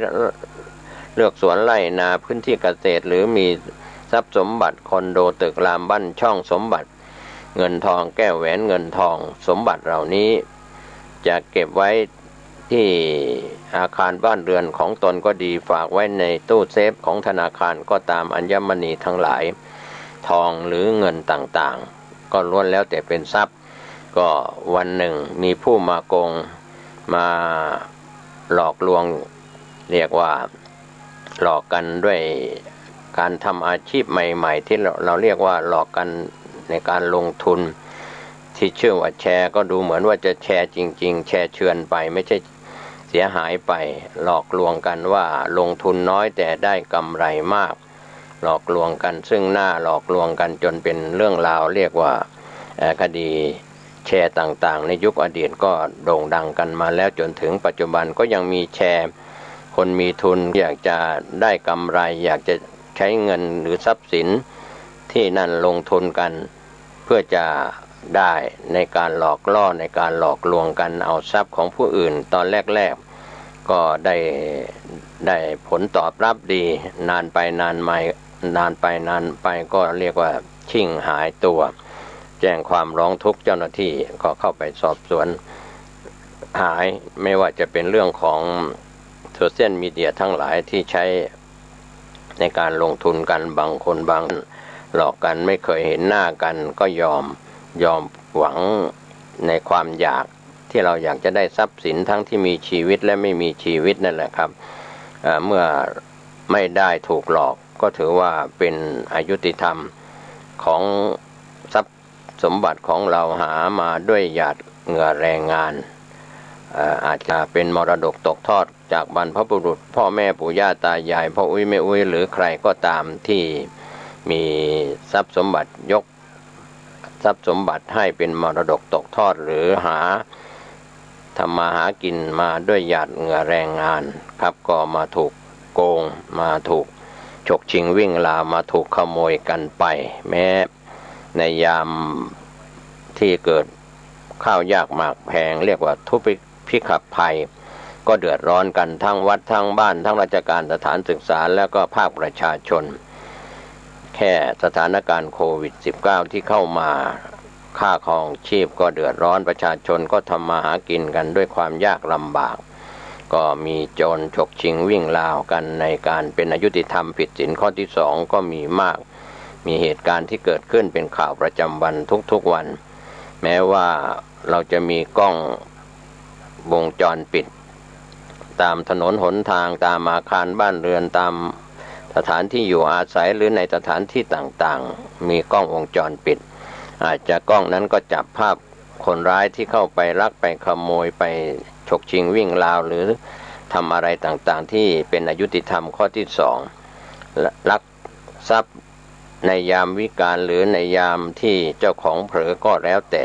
เลือกสวนไร่นาพื้นที่เกษตรหรือมีทรัพย์สมบัติคอนโดตึกรามบ้านช่องสมบัติเงินทองแก้วแหวนเงินทองสมบัติเหล่านี้จะเก็บไว้ที่อาคารบ้านเรือนของตนก็ดีฝากไว้ในตู้เซฟของธนาคารก็ตามอัญมณีทั้งหลายทองหรือเงินต่างๆก็ล้วนแล้วแต่เป็นทรัพย์ก็วันหนึ่งมีผู้มาโกงมาหลอกลวงเรียกว่าหลอกกันด้วยการทำอาชีพใหม่ๆที่เราเรียกว่าหลอกกันในการลงทุนที่ชื่อว่าแชร์ก็ดูเหมือนว่าจะแชร์จริงๆแชร์เชือนไปไม่ใช่เสียหายไปหลอกลวงกันว่าลงทุนน้อยแต่ได้กำไรมากหลอกลวงกันซึ่งหน้าหลอกลวงกันจนเป็นเรื่องราวเรียกว่าคดีแชร์ต่างๆในยุคอดีตก็โด่งดังกันมาแล้วจนถึงปัจจุบันก็ยังมีแชร์คนมีทุนอยากจะได้กำไรอยากจะใช้เงินหรือทรัพย์สินที่นั่นลงทุนกันเพื่อจะได้ในการหลอกล่อในการหลอกลวงกันเอาทรัพย์ของผู้อื่นตอนแรกๆก็ได้ผลตอบรับดีนานไปนานไปก็เรียกว่าชิ่งหายตัวแจ้งความร้องทุกข์เจ้าหน้าที่ก็เข้าไปสอบสวนหายไม่ว่าจะเป็นเรื่องของโซเชียลมีเดียทั้งหลายที่ใช้ในการลงทุนกันบางคนบางหลอกกันไม่เคยเห็นหน้ากันก็ยอมหวังในความอยากที่เราอยากจะได้ทรัพย์สินทั้งที่มีชีวิตและไม่มีชีวิตนั่นแหละครับเมื่อไม่ได้ถูกหลอกก็ถือว่าเป็นอยุติธรรมของทรัพย์สมบัติของเราหามาด้วยหยาดเหงื่อแรงงานอาจจะเป็นมรดกตกทอดจากบรรพบุรุษพ่อแม่ปู่ย่าตายายพ่ออุ้ยแม่อุ้ยหรือใครก็ตามที่ มีทรัพย์สมบัติยกทรัพย์สมบัติให้เป็นมรดกตกทอดหรือทำมาหากินมาด้วยหยาดเหงื่อแรงงานครับก็มาถูกโกงมาถูกฉกชิงวิ่งราวมาถูกขโมยกันไปแม้ในยามที่เกิดข้าวยากหมากแพงเรียกว่าทุพพิฆภัยก็เดือดร้อนกันทั้งวัดทั้งบ้านทั้งราชการสถานศึกษาแล้วก็ภาคประชาชนแค่สถานการณ์โควิด -19 ที่เข้ามาค่าครองชีพก็เดือดร้อนประชาชนก็ทำมาหากินกันด้วยความยากลำบากก็มีโจรฉกชิงวิ่งราวกันในการเป็นอยุติธรรมผิดศีลข้อที่2ก็มีมากมีเหตุการณ์ที่เกิดขึ้นเป็นข่าวประจำวันทุกๆวันแม้ว่าเราจะมีกล้องวงจรปิดตามถนนหนทางตามอาคารบ้านเรือนตามสถานที่อยู่อาศัยหรือในสถานที่ต่างๆมีกล้องวงจรปิดอาจจะกล้องนั้นก็จับภาพคนร้ายที่เข้าไปลักไปขโมยไปฉกชิงวิ่งราวหรือทำอะไรต่างๆที่เป็นอยุติธรรมข้อที่2ลักทรัพย์ในยามวิกาลหรือในยามที่เจ้าของเผลอก็แล้วแต่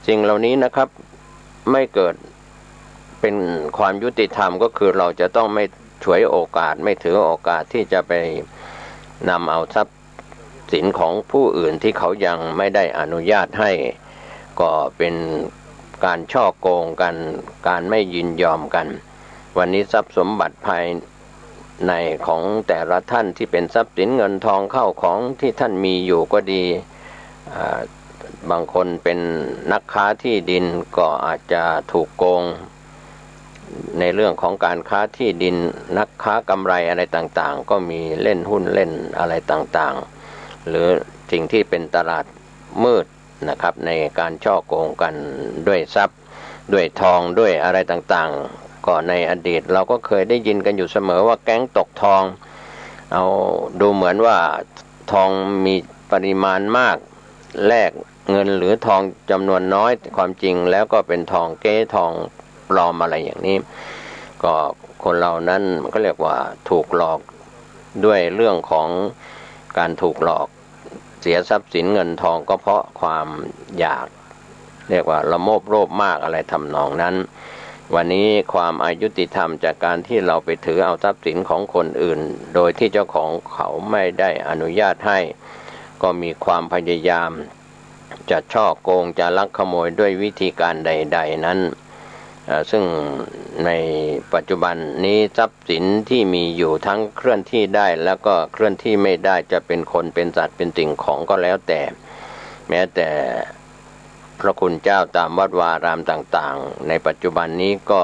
สิ่งเหล่านี้นะครับไม่เกิดเป็นความยุติธรรมก็คือเราจะต้องไม่ฉวยโอกาสไม่ถือโอกาสที่จะไปนำเอาทรัพย์สินของผู้อื่นที่เขายังไม่ได้อนุญาตให้ก็เป็นการฉ้อโกงกันการไม่ยินยอมกันวันนี้ทรัพย์สมบัติภายในของแต่ละท่านที่เป็นทรัพย์สินเงินทองเข้าของที่ท่านมีอยู่ก็ดีบางคนเป็นนักค้าที่ดินก็อาจจะถูกโกงในเรื่องของการค้าที่ดินนักค้ากำไรอะไรต่างๆก็มีเล่นหุ้นเล่นอะไรต่างๆหรือสิ่งที่เป็นตลาดมืดนะครับในการฉ้อโกงกันด้วยทรัพย์ด้วยทองด้วยอะไรต่างๆก็ในอดีตเราก็เคยได้ยินกันอยู่เสมอว่าแก๊งตกทองเอาดูเหมือนว่าทองมีปริมาณมากแลกเงินหรือทองจำนวนน้อยความจริงแล้วก็เป็นทองเก๊ทองปลอมอะไรอย่างนี้ก็คนเรานั้นก็เรียกว่าถูกหลอกด้วยเรื่องของการถูกหลอกเสียทรัพย์สินเงินทองก็เพราะความอยากเรียกว่าละโมบโลภมากอะไรทำนองนั้นวันนี้ความอายุติธรรมจากการที่เราไปถือเอาทรัพย์สินของคนอื่นโดยที่เจ้าของเขาไม่ได้อนุญาตให้ก็มีความพยายามจะฉ้อโกงจะลักขโมยด้วยวิธีการใดๆนั้นซึ่งในปัจจุบันนี้ทรัพย์สินที่มีอยู่ทั้งเคลื่อนที่ได้แล้วก็เคลื่อนที่ไม่ได้จะเป็นคนเป็นสัตว์เป็นสิ่งของก็แล้วแต่แม้แต่พระคุณเจ้าตามวัดวารามต่างๆในปัจจุบันนี้ก็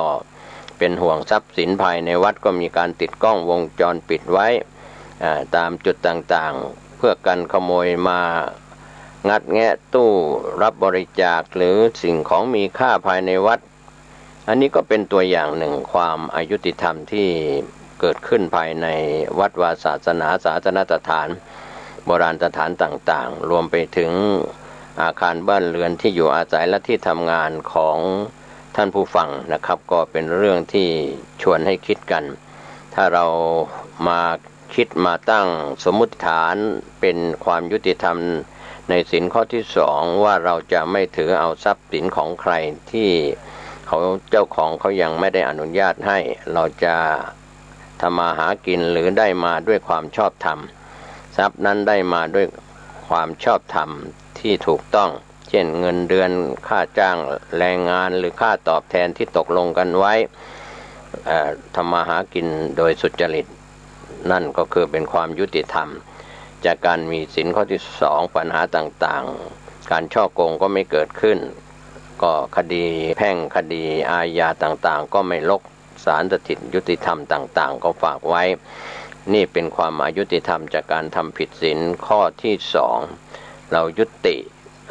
เป็นห่วงทรัพย์สินภายในวัดก็มีการติดกล้องวงจรปิดไว้ตามจุดต่างๆเพื่อกันขโมยมางัดแงะตู้รับบริจาคหรือสิ่งของมีค่าภายในวัดอันนี้ก็เป็นตัวอย่างหนึ่งความอายุติธรรมที่เกิดขึ้นภายในวัดวาศาสนาศาสนสถานโบราณสถานต่างๆรวมไปถึงอาคารบ้านเรือนที่อยู่อาศัยและที่ทำงานของท่านผู้ฟังนะครับก็เป็นเรื่องที่ชวนให้คิดกันถ้าเรามาคิดมาตั้งสมมุติฐานเป็นความยุติธรรมในศีลข้อที่2ว่าเราจะไม่ถือเอาทรัพย์สินของใครที่เขาเจ้าของเขายังไม่ได้อนุญาตให้เราจะทำมาหากินหรือได้มาด้วยความชอบธรรมทรัพย์นั้นได้มาด้วยความชอบธรรมที่ถูกต้องเช่นเงินเดือนค่าจ้างแรงงานหรือค่าตอบแทนที่ตกลงกันไว้ทำมาหากินโดยสุจริตนั่นก็คือเป็นความยุติธรรมจากการมีศีลข้อที่2ปัญหาต่างๆการฉ้อโกงก็ไม่เกิดขึ้นก็คดีแพ่งคดีอาญาต่างๆก็ไม่ลกศาลสถิตยุติธรรมต่างๆก็ฝากไว้นี่เป็นความอายุติธรรมจากการทำผิดศีลข้อที่2เรายุติ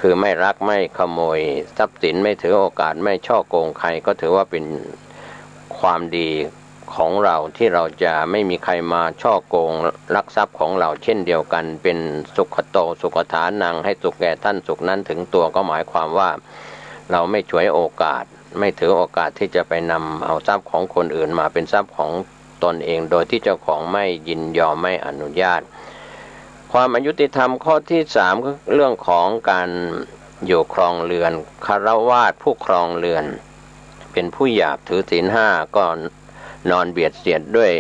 คือไม่ลักไม่ขโมยทรัพย์สินไม่ถือโอกาสไม่ฉ้อโกงใครก็ถือว่าเป็นความดีของเราที่เราจะไม่มีใครมาฉ้อโกงลักทรัพย์ของเราเช่นเดียวกันเป็นสุขโตสุขฐานังให้สุขแก่ท่านสุขนั้นถึงตัวก็หมายความว่าเราไม่ฉวยโอกาสไม่ถือโอกาสที่จะไปนำเอาทรัพย์ของคนอื่นมาเป็นทรัพย์ของตนเองโดยที่เจ้าของไม่ยินยอมไม่อนุญาตค ความอายุติธรรมข้อที่สามก็เรื่องของการอยู่ครองเรือนคฤหัสถ์ผู้ครองเรือนเป็นผู้หยาบถือศีลห้าก็นอนเบียดเสียดด้วย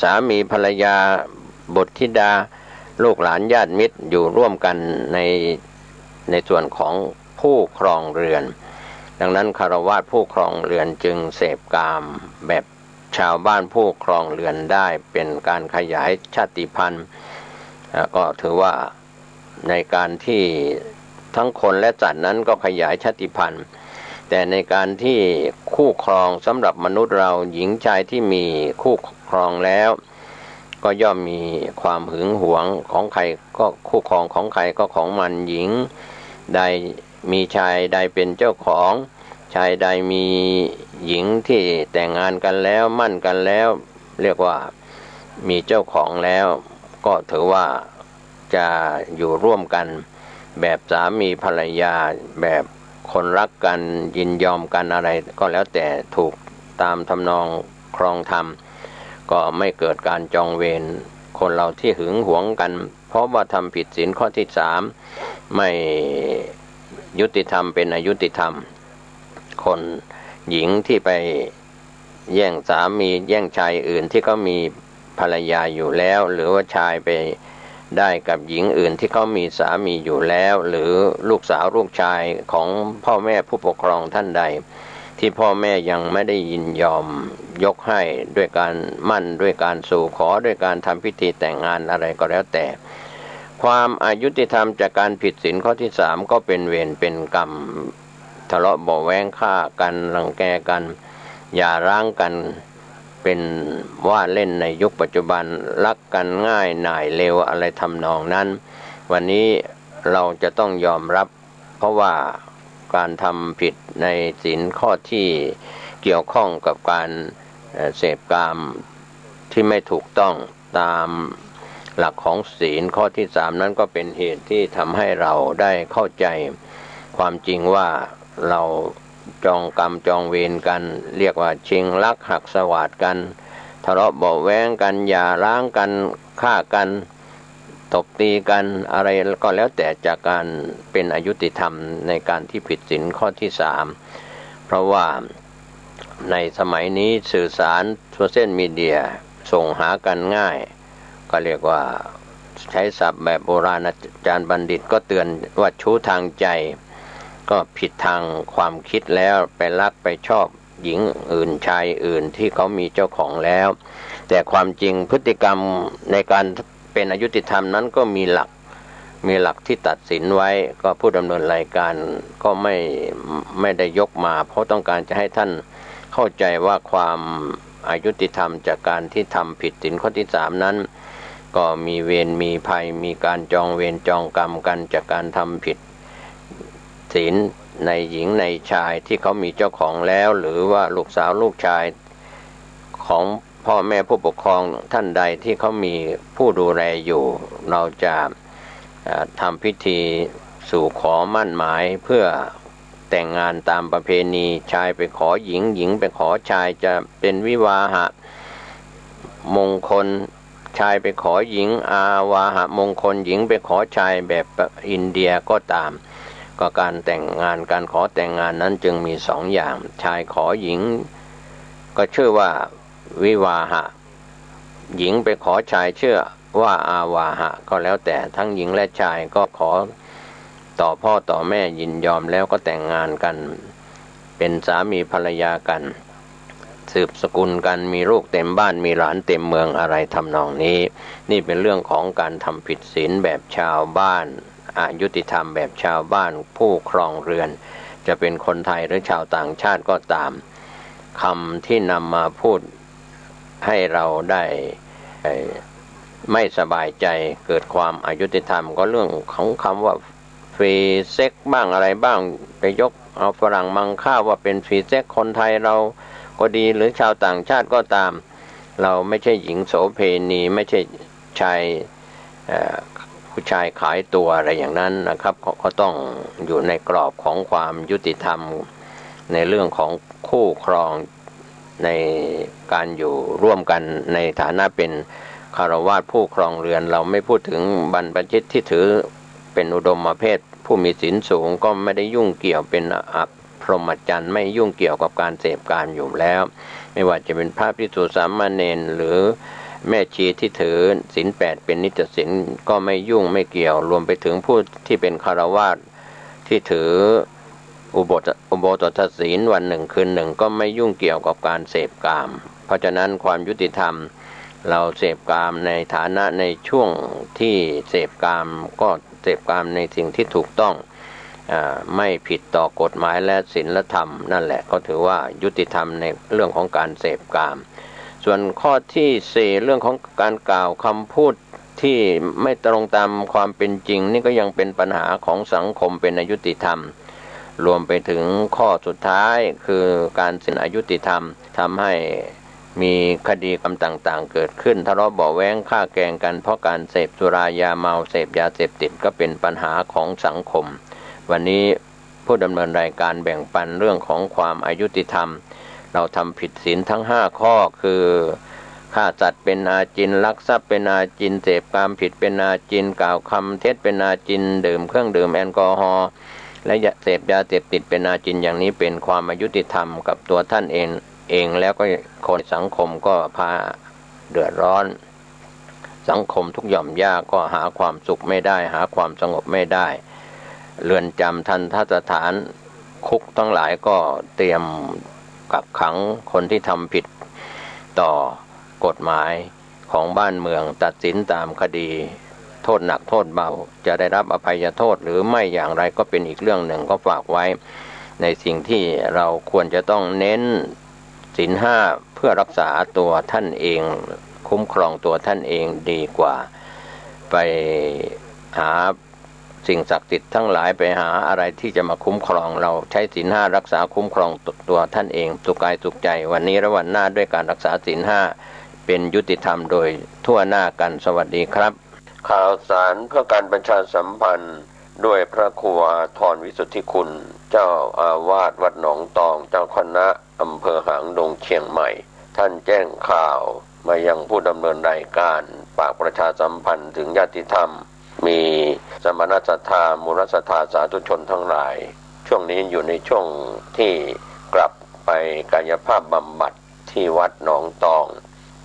สามีภรรยาบุตรธิดาลูกหลานญาติมิตรอยู่ร่วมกันในส่วนของผู้ครองเรือนดังนั้นคฤหัสถ์ผู้ครองเรือนจึงเสพกามแบบชาวบ้านผู้ครองเรือนได้เป็นการขยายชาติพันธุ์ก็ถือว่าในการที่ทั้งคนและสัตว์นั้นก็ขยายชาติพันธุ์แต่ในการที่คู่ครองสำหรับมนุษย์เราหญิงชายที่มีคู่ครองแล้วก็ย่อมมีความหึงหวงของใครก็คู่ครองของใครก็ของมันหญิงใดมีชายใดเป็นเจ้าของชายใดมีหญิงที่แต่งงานกันแล้วมั่นกันแล้วเรียกว่ามีเจ้าของแล้วก็ถือว่าจะอยู่ร่วมกันแบบสามีภรรยาแบบคนรักกันยินยอมกันอะไรก็แล้วแต่ถูกตามทำนองครองธรรมก็ไม่เกิดการจองเวรคนเราที่หึงหวงกันเพราะว่าทำผิดศีลข้อที่สามไม่ยุติธรรมเป็นอยุติธรรมคนหญิงที่ไปแย่งสามีแย่งชายอื่นที่เขามีภรรยาอยู่แล้วหรือว่าชายไปได้กับหญิงอื่นที่เขามีสามีอยู่แล้วหรือลูกสาวลูกชายของพ่อแม่ผู้ปกครองท่านใดที่พ่อแม่ยังไม่ได้ยินยอมยกให้ด้วยการมั่นด้วยการสู่ขอด้วยการทำพิธีแต่งงานอะไรก็แล้วแต่ความอยุติธรรมจากการผิดศีลข้อที่สามก็เป็นเวรเป็นกรรมทะเลาะเบาะแว้งฆ่ากันรังแกกันอย่าร้างกันเป็นว่าเล่นในยุคปัจจุบันรักกันง่ายหน่ายเร็วอะไรทำนองนั้นวันนี้เราจะต้องยอมรับเพราะว่าการทำผิดในศีลข้อที่เกี่ยวข้องกับการเสพกามที่ไม่ถูกต้องตามหลักของศีลข้อที่สามนั้นก็เป็นเหตุที่ทำให้เราได้เข้าใจความจริงว่าเราจองกรรมจองเวรกันเรียกว่าชิงลักหักสวาทกันทะเลาะเบาะแว้งกันอย่าร้างกันฆ่ากันตบตีกันอะไรก็แล้วแต่จากการเป็นอยุติธรรมในการที่ผิดศีลข้อที่สามเพราะว่าในสมัยนี้สื่อสารโซเชียลมีเดียส่งหากันง่ายก็เรียกว่าใช้ศัพท์แบบโบราณอาจารย์บัณฑิตก็เตือนว่าชู้ทางใจก็ผิดทางความคิดแล้วไปรักไปชอบหญิงอื่นชายอื่นที่เขามีเจ้าของแล้วแต่ความจริงพฤติกรรมในการเป็นอยุติธรรมนั้นก็มีหลักที่ตัดสินไว้ก็ผู้ดำเนินรายการก็ไม่ได้ยกมาเพราะต้องการจะให้ท่านเข้าใจว่าความอยุติธรรมจากการที่ทำผิดศีลข้อที่สามนั้นก็มีเวรมีภัยมีการจองเวรจองกรรมกันจากการทำผิดศีลในหญิงในชายที่เขามีเจ้าของแล้วหรือว่าลูกสาวลูกชายของพ่อแม่ผู้ปกครองท่านใดที่เขามีผู้ดูแลอยู่เราจะทำพิธีสู่ขอมั่นหมายเพื่อแต่งงานตามประเพณีชายไปขอหญิงหญิงไปขอชายจะเป็นวิวาหะมงคลชายไปขอหญิงอาวาหะมงคลหญิงไปขอชายแบบอินเดียก็ตามก็การแต่งงานการขอแต่งงานนั้นจึงมีสองอย่างชายขอหญิงก็ชื่อว่าวิวาหะหญิงไปขอชายชื่อว่าอาวาหะก็แล้วแต่ทั้งหญิงและชายก็ขอต่อพ่อต่อแม่ยินยอมแล้วก็แต่งงานกันเป็นสามีภรรยากันสืบสกุลกันมีลูกเต็มบ้านมีหลานเต็มเมืองอะไรทำนองนี้นี่เป็นเรื่องของการทำผิดศีลแบบชาวบ้านอยุติธรรมแบบชาวบ้านผู้ครองเรือนจะเป็นคนไทยหรือชาวต่างชาติก็ตามคำที่นำมาพูดให้เราได้ไม่สบายใจเกิดความอยุติธรรมก็เรื่องของคำว่าฟรีเซ็กบ้างอะไรบ้างไปยกเอาฝรั่งมังค่าว่าเป็นฟรีเซ็กคนไทยเราก็ดีหรือชาวต่างชาติก็ตามเราไม่ใช่หญิงโสเภณีไม่ใช่ชายผู้ชายขายตัวอะไรอย่างนั้นนะครับก็ต้องอยู่ในกรอบของความยุติธรรมในเรื่องของคู่ครองในการอยู่ร่วมกันในฐานะเป็น คฤหัสถ์ผู้ครองเรือนเราไม่พูดถึงบรรพชิตที่ถือเป็นอุดมเพศผู้มีศีลสูงก็ไม่ได้ยุ่งเกี่ยวเป็นอัปพรหมจรรย์ไม่ยุ่งเกี่ยวกับการเสพกามอยู่แล้วไม่ว่าจะเป็นพระภิกษุสามเณรหรือแม่ชีที่ถือศีล8เป็นนิจศีลก็ไม่ยุ่งไม่เกี่ยวรวมไปถึงผู้ที่เป็นคฤหัสถ์ที่ถืออุโบสถศีลวันหนึ่งคืนหนึ่งก็ไม่ยุ่งเกี่ยวกับการเสพกามเพราะฉะนั้นความยุติธรรมเราเสพกามในฐานะในช่วงที่เสพกามก็เสพกามในสิ่งที่ถูกต้องไม่ผิดต่อกฎหมายและศีลธรรมนั่นแหละก็ถือว่ายุติธรรมในเรื่องของการเสพกามส่วนข้อที่4เรื่องของการกล่าวคำพูดที่ไม่ตรงตามความเป็นจริงนี่ก็ยังเป็นปัญหาของสังคมเป็นอยุติธรรมรวมไปถึงข้อสุดท้ายคือการสิ้นอยุติธรรมทำให้มีคดีกรรมต่างๆเกิดขึ้นทะเลาะเบาะแว้งฆ่าแกล้งกันเพราะการเสพสุรายาเมาเสพยาเสพติดก็เป็นปัญหาของสังคมวันนี้ผู้ดำเนินรายการแบ่งปันเรื่องของความอายุติธรรมเราทำผิดศีลทั้ง5ข้อคือฆ่าสัตว์เป็นอาจินลักทรัพย์เป็นอาจินเสพกามผิดเป็นอาจินกล่าวคำเท็จเป็นอาจินดื่มเครื่องดื่มแอลกอฮอล์และเสพยาเสพติดเป็นอาจินอย่างนี้เป็นความอายุติธรรมกับตัวท่านเองแล้วก็คนสังคมก็พาเดือดร้อนสังคมทุกหย่อมย่าก็หาความสุขไม่ได้หาความสงบไม่ได้เรือนจำทันทสถานคุกทั้งหลายก็เตรียมกักขังคนที่ทำผิดต่อกฎหมายของบ้านเมืองตัดสินตามคดีโทษหนักโทษเบาจะได้รับอภัยโทษหรือไม่อย่างไรก็เป็นอีกเรื่องหนึ่งก็ฝากไว้ในสิ่งที่เราควรจะต้องเน้นศีล5เพื่อรักษาตัวท่านเองคุ้มครองตัวท่านเองดีกว่าไปหาสิ่งศักดิ์สิทธิ์ทั้งหลายไปหาอะไรที่จะมาคุ้มครองเราใช้ศีล5รักษาคุ้มครองตัวท่านเองสุขกายสุขใจวันนี้และวันหน้าด้วยการรักษาศีล5เป็นยุติธรรมโดยทั่วหน้ากันสวัสดีครับข่าวสารเพื่อการประชาสัมพันธ์ด้วยพระครูอาทรวิสุทธิคุณเจ้าอาวาสวัดหนองตองเจ้าคณะอำเภอหางดงเชียงใหม่ท่านแจ้งข่าวมายังผู้ดำเนินรายการฝากประชาสัมพันธ์ถึงญาติธรรมมีสมณศรัทธามูลศรัทธาสาธุชนทั้งหลายช่วงนี้อยู่ในช่วงที่กลับไปกายภาพบำบัดที่วัดหนองตอง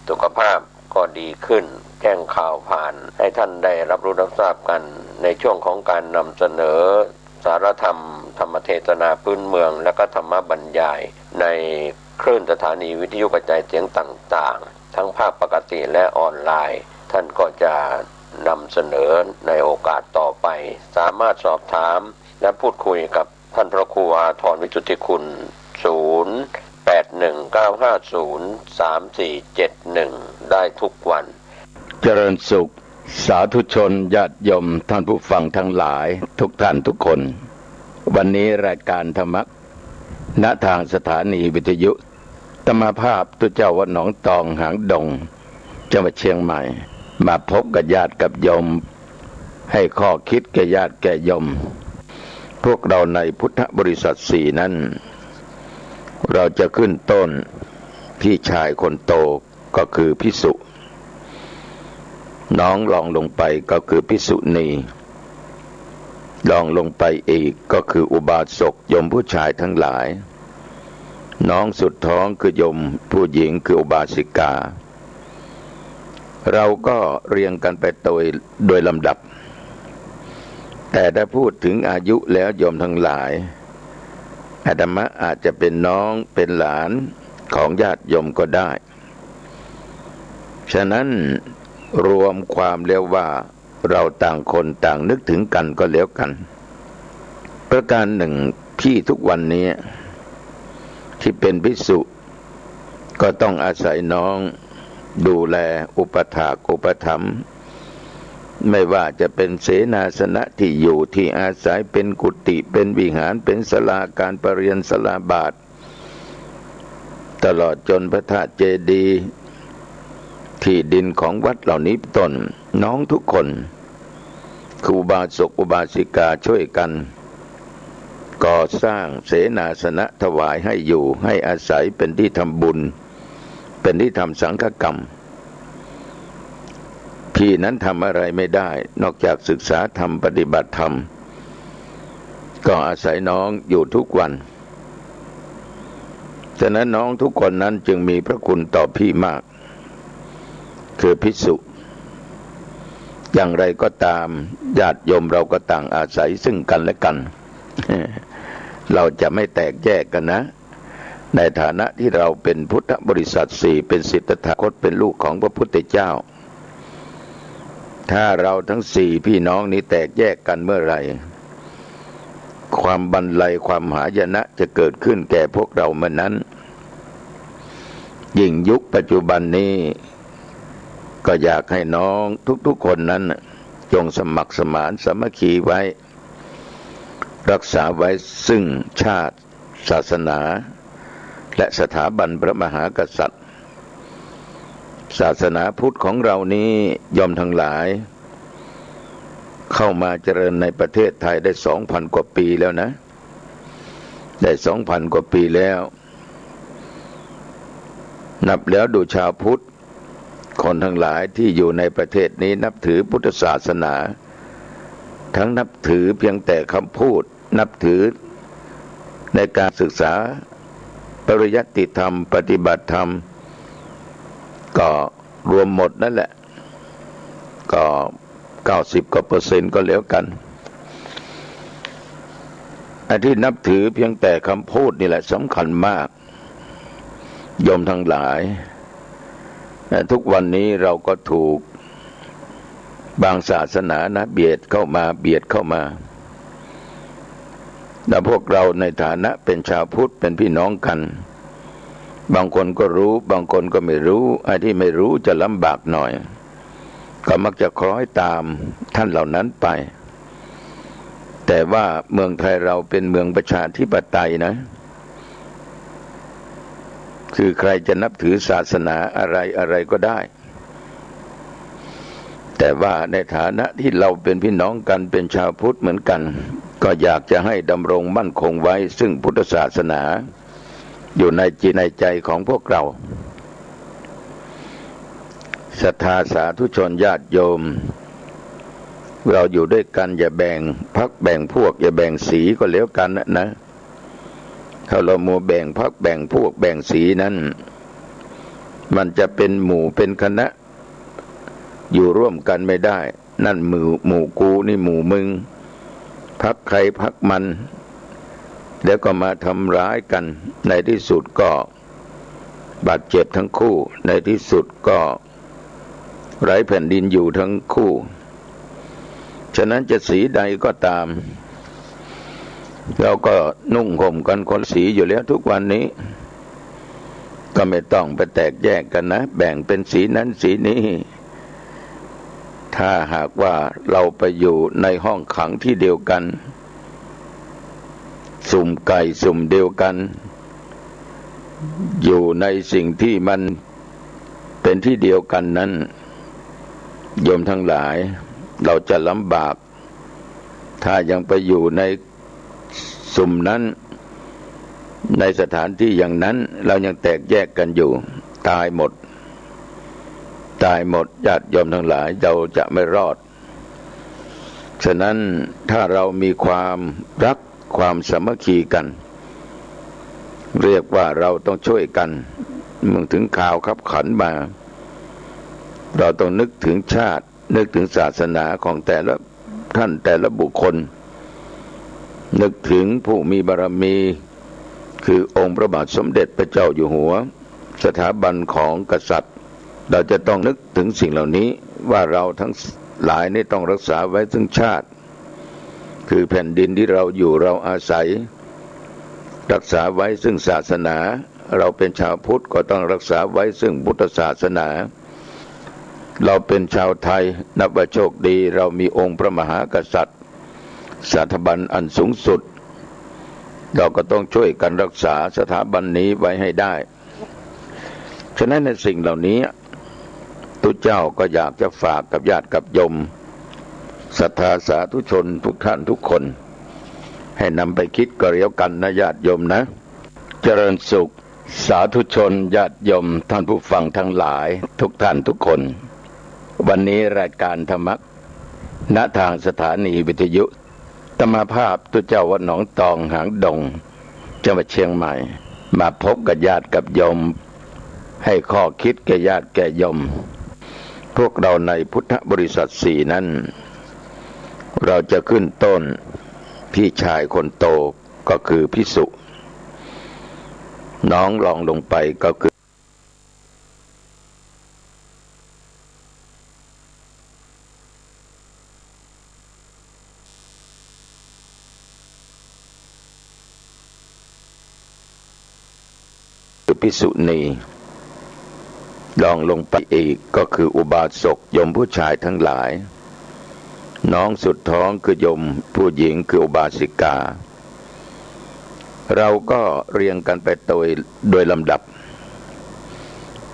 สุขภาพก็ดีขึ้นแจ้งข่าวผ่านให้ท่านได้รับรู้รับทราบกันในช่วงของการนำเสนอสารธรรมธรรมเทศนาพื้นเมืองและก็ธรรมบรรยายในคลื่นสถานีวิทยุกระจายเสียงต่างๆทั้งภาคปกติและออนไลน์ท่านก็จะนำเสนอในโอกาสต่อไปสามารถสอบถามและพูดคุยกับท่านพระครูอาทรวิสุทธิคุณ0819503471ได้ทุกวันเจริญสุขสาธุชนญาติโยมท่านผู้ฟังทั้งหลายทุกท่านทุกคนวันนี้รายการธรรมะณทางสถานีวิทยุธรรมภาพตุเจ้าวัดหนองตองหางดงจังหวัดเชียงใหม่มาพบกับญาติกับโยมให้ข้อคิดแก่ญาติแก่โยมพวกเราในพุทธบริษัท4นั้นเราจะขึ้นต้นพี่ชายคนโตก็คือภิกษุน้องรองลงไปก็คือภิกษุณีรองลงไปอีกก็คืออุบาสกโยมผู้ชายทั้งหลายน้องสุดท้องคือโยมผู้หญิงคืออุบาสิกาเราก็เรียงกันไปโดยลำดับแต่ถ้าพูดถึงอายุแล้วโยมทั้งหลายอาตมาอาจจะเป็นน้องเป็นหลานของญาติโยมก็ได้ฉะนั้นรวมความเรียกว่าเราต่างคนต่างนึกถึงกันก็แล้วกันประการหนึ่งพี่ทุกวันนี้ที่เป็นภิกษุก็ต้องอาศัยน้องดูแลอุปถากอุปถัมภ์ไม่ว่าจะเป็นเสนาสนะที่อยู่ที่อาศัยเป็นกุฏิเป็นวิหารเป็นศาลาการประเรียนศาลาบาทตลอดจนพระธาตุเจดีย์ที่ดินของวัดเหล่านี้ต้นน้องทุกคนครูบาศกอุบาสิกาช่วยกันก่อสร้างเสนาสนะถวายให้อยู่ให้อาศัยเป็นที่ทำบุญเป็นที่ทำสังฆกรรม พี่นั้นทำอะไรไม่ได้นอกจากศึกษาธรรมปฏิบัติธรรมก็อาศัยน้องอยู่ทุกวันฉะนั้นน้องทุกคนนั้นจึงมีพระคุณต่อพี่มากคือภิกษุอย่างไรก็ตามญาติโยมเราก็ต่างอาศัยซึ่งกันและกัน เราจะไม่แตกแยกกันนะในฐานะที่เราเป็นพุทธบริษัทสี่เป็นศิษย์ตถาคตเป็นลูกของพระพุทธเจ้าถ้าเราทั้งสี่พี่น้องนี้แตกแยกกันเมื่อไหร่ความบรรลัยความหายนะจะเกิดขึ้นแก่พวกเราเมื่อนั้นยิ่งยุคปัจจุบันนี้ก็อยากให้น้องทุกๆคนนั้นจงสมัครสมานสามัคคีไว้รักษาไว้ซึ่งชาติศาสนาและสถาบันพระมหากษัตริย์ศาสนาพุทธของเรานี้ยอมทั้งหลายเข้ามาเจริญในประเทศไทยได้ 2,000 กว่าปีแล้วนะได้ 2,000 กว่าปีแล้วนับแล้วดูชาวพุทธคนทั้งหลายที่อยู่ในประเทศนี้นับถือพุทธศาสนาทั้งนับถือเพียงแต่คำพูดนับถือในการศึกษาปริยัติธรรมปฏิบัติธรรมก็รวมหมดนั่นแหละก็90%ก็แล้วกันไอ้ที่นับถือเพียงแต่คำพูดนี่แหละสำคัญมากโยมทั้งหลายทุกวันนี้เราก็ถูกบางศาสนานะเบียดเข้ามาแต่พวกเราในฐานะเป็นชาวพุทธเป็นพี่น้องกันบางคนก็รู้บางคนก็ไม่รู้ไอ้ที่ไม่รู้จะลำบากหน่อยก็มักจะคล้อยตามท่านเหล่านั้นไปแต่ว่าเมืองไทยเราเป็นเมืองประชาธิปไตยนะคือใครจะนับถือศาสนาอะไรก็ได้แต่ว่าในฐานะที่เราเป็นพี่น้องกันเป็นชาวพุทธเหมือนกันก็อยากจะให้ดำรงมั่นคงไว้ซึ่งพุทธศาสนาอยู่ในจิตในใจของพวกเราศรัทธาสาธุชนญาติโยมเราอยู่ด้วยกันอย่าแบ่งพรรคแบ่งพวกอย่าแบ่งสีก็แล้วกันนะถ้าเรามัวแบ่งพรรคแบ่งพวกแบ่งสีนั้นมันจะเป็นหมู่เป็นคณะอยู่ร่วมกันไม่ได้นั่นหมู่กูนี่หมู่มึงพรรคใครพรรคมันแล้วก็มาทำร้ายกันในที่สุดก็บาดเจ็บทั้งคู่ในที่สุดก็ไร้แผ่นดินอยู่ทั้งคู่ฉะนั้นจะสีใดก็ตามเราก็นุ่งห่มกันคนสีอยู่แล้วทุกวันนี้ก็ไม่ต้องไปแตกแยกกันนะแบ่งเป็นสีนั้นสีนี้ถ้าหากว่าเราไปอยู่ในห้องขังที่เดียวกันสุ่มไก่สุ่มเดียวกันอยู่ในสิ่งที่มันเป็นที่เดียวกันนั้นโยมทั้งหลายเราจะลำบากถ้ายังไปอยู่ในสุ่มนั้นในสถานที่อย่างนั้นเรายังแตกแยกกันอยู่ตายหมดญาติโยมทั้งหลายเราจะไม่รอดฉะนั้นถ้าเรามีความรักความสามัคคีกันเรียกว่าเราต้องช่วยกันเมื่อถึงข่าวขับขันมาเราต้องนึกถึงชาตินึกถึงศาสนาของแต่ละท่านแต่ละบุคคลนึกถึงผู้มีบารมีคือองค์พระบาทสมเด็จพระเจ้าอยู่หัวสถาบันของกษัตริย์เราจะต้องนึกถึงสิ่งเหล่านี้ว่าเราทั้งหลายนี่ต้องรักษาไว้ซึ่งชาติคือแผ่นดินที่เราอยู่เราอาศัยรักษาไว้ซึ่งศาสนาเราเป็นชาวพุทธก็ต้องรักษาไว้ซึ่งพุทธศาสนาเราเป็นชาวไทยนับว่าโชคดีเรามีองค์พระมหากษัตริย์สถาบันอันสูงสุดเราก็ต้องช่วยกันรักษาสถาบันนี้ไว้ให้ได้ฉะนั้นในสิ่งเหล่านี้ทุกเจ้าก็อยากจะฝากกับญาติกับโยมศรัทธาสาธุชนทุกท่านทุกคนให้นำไปคิดก็แล้วกันนะญาติโยมนะเจริญสุขสาธุชนญาติโยมท่านผู้ฟังทั้งหลายทุกท่านทุกคน วันนี้รายการธรรมะณทางสถานีวิทยุธรรมภาพตุเจ้าวัดหนองตองหางดงจังหวัดเชียงใหม่มาพบกับญาติกับโยมให้ข้อคิดแก่ญาติแก่โยมพวกเราในพุทธบริษัทสี่นั้นเราจะขึ้นต้นพี่ชายคนโตก็คือภิกษุน้องรองลงไปก็คือภิกษุณีรองลงไปอีกก็คืออุบาสกโยมผู้ชายทั้งหลายน้องสุดท้องคือโยมผู้หญิงคืออุบาสิกาเราก็เรียงกันไปโดยลำดับ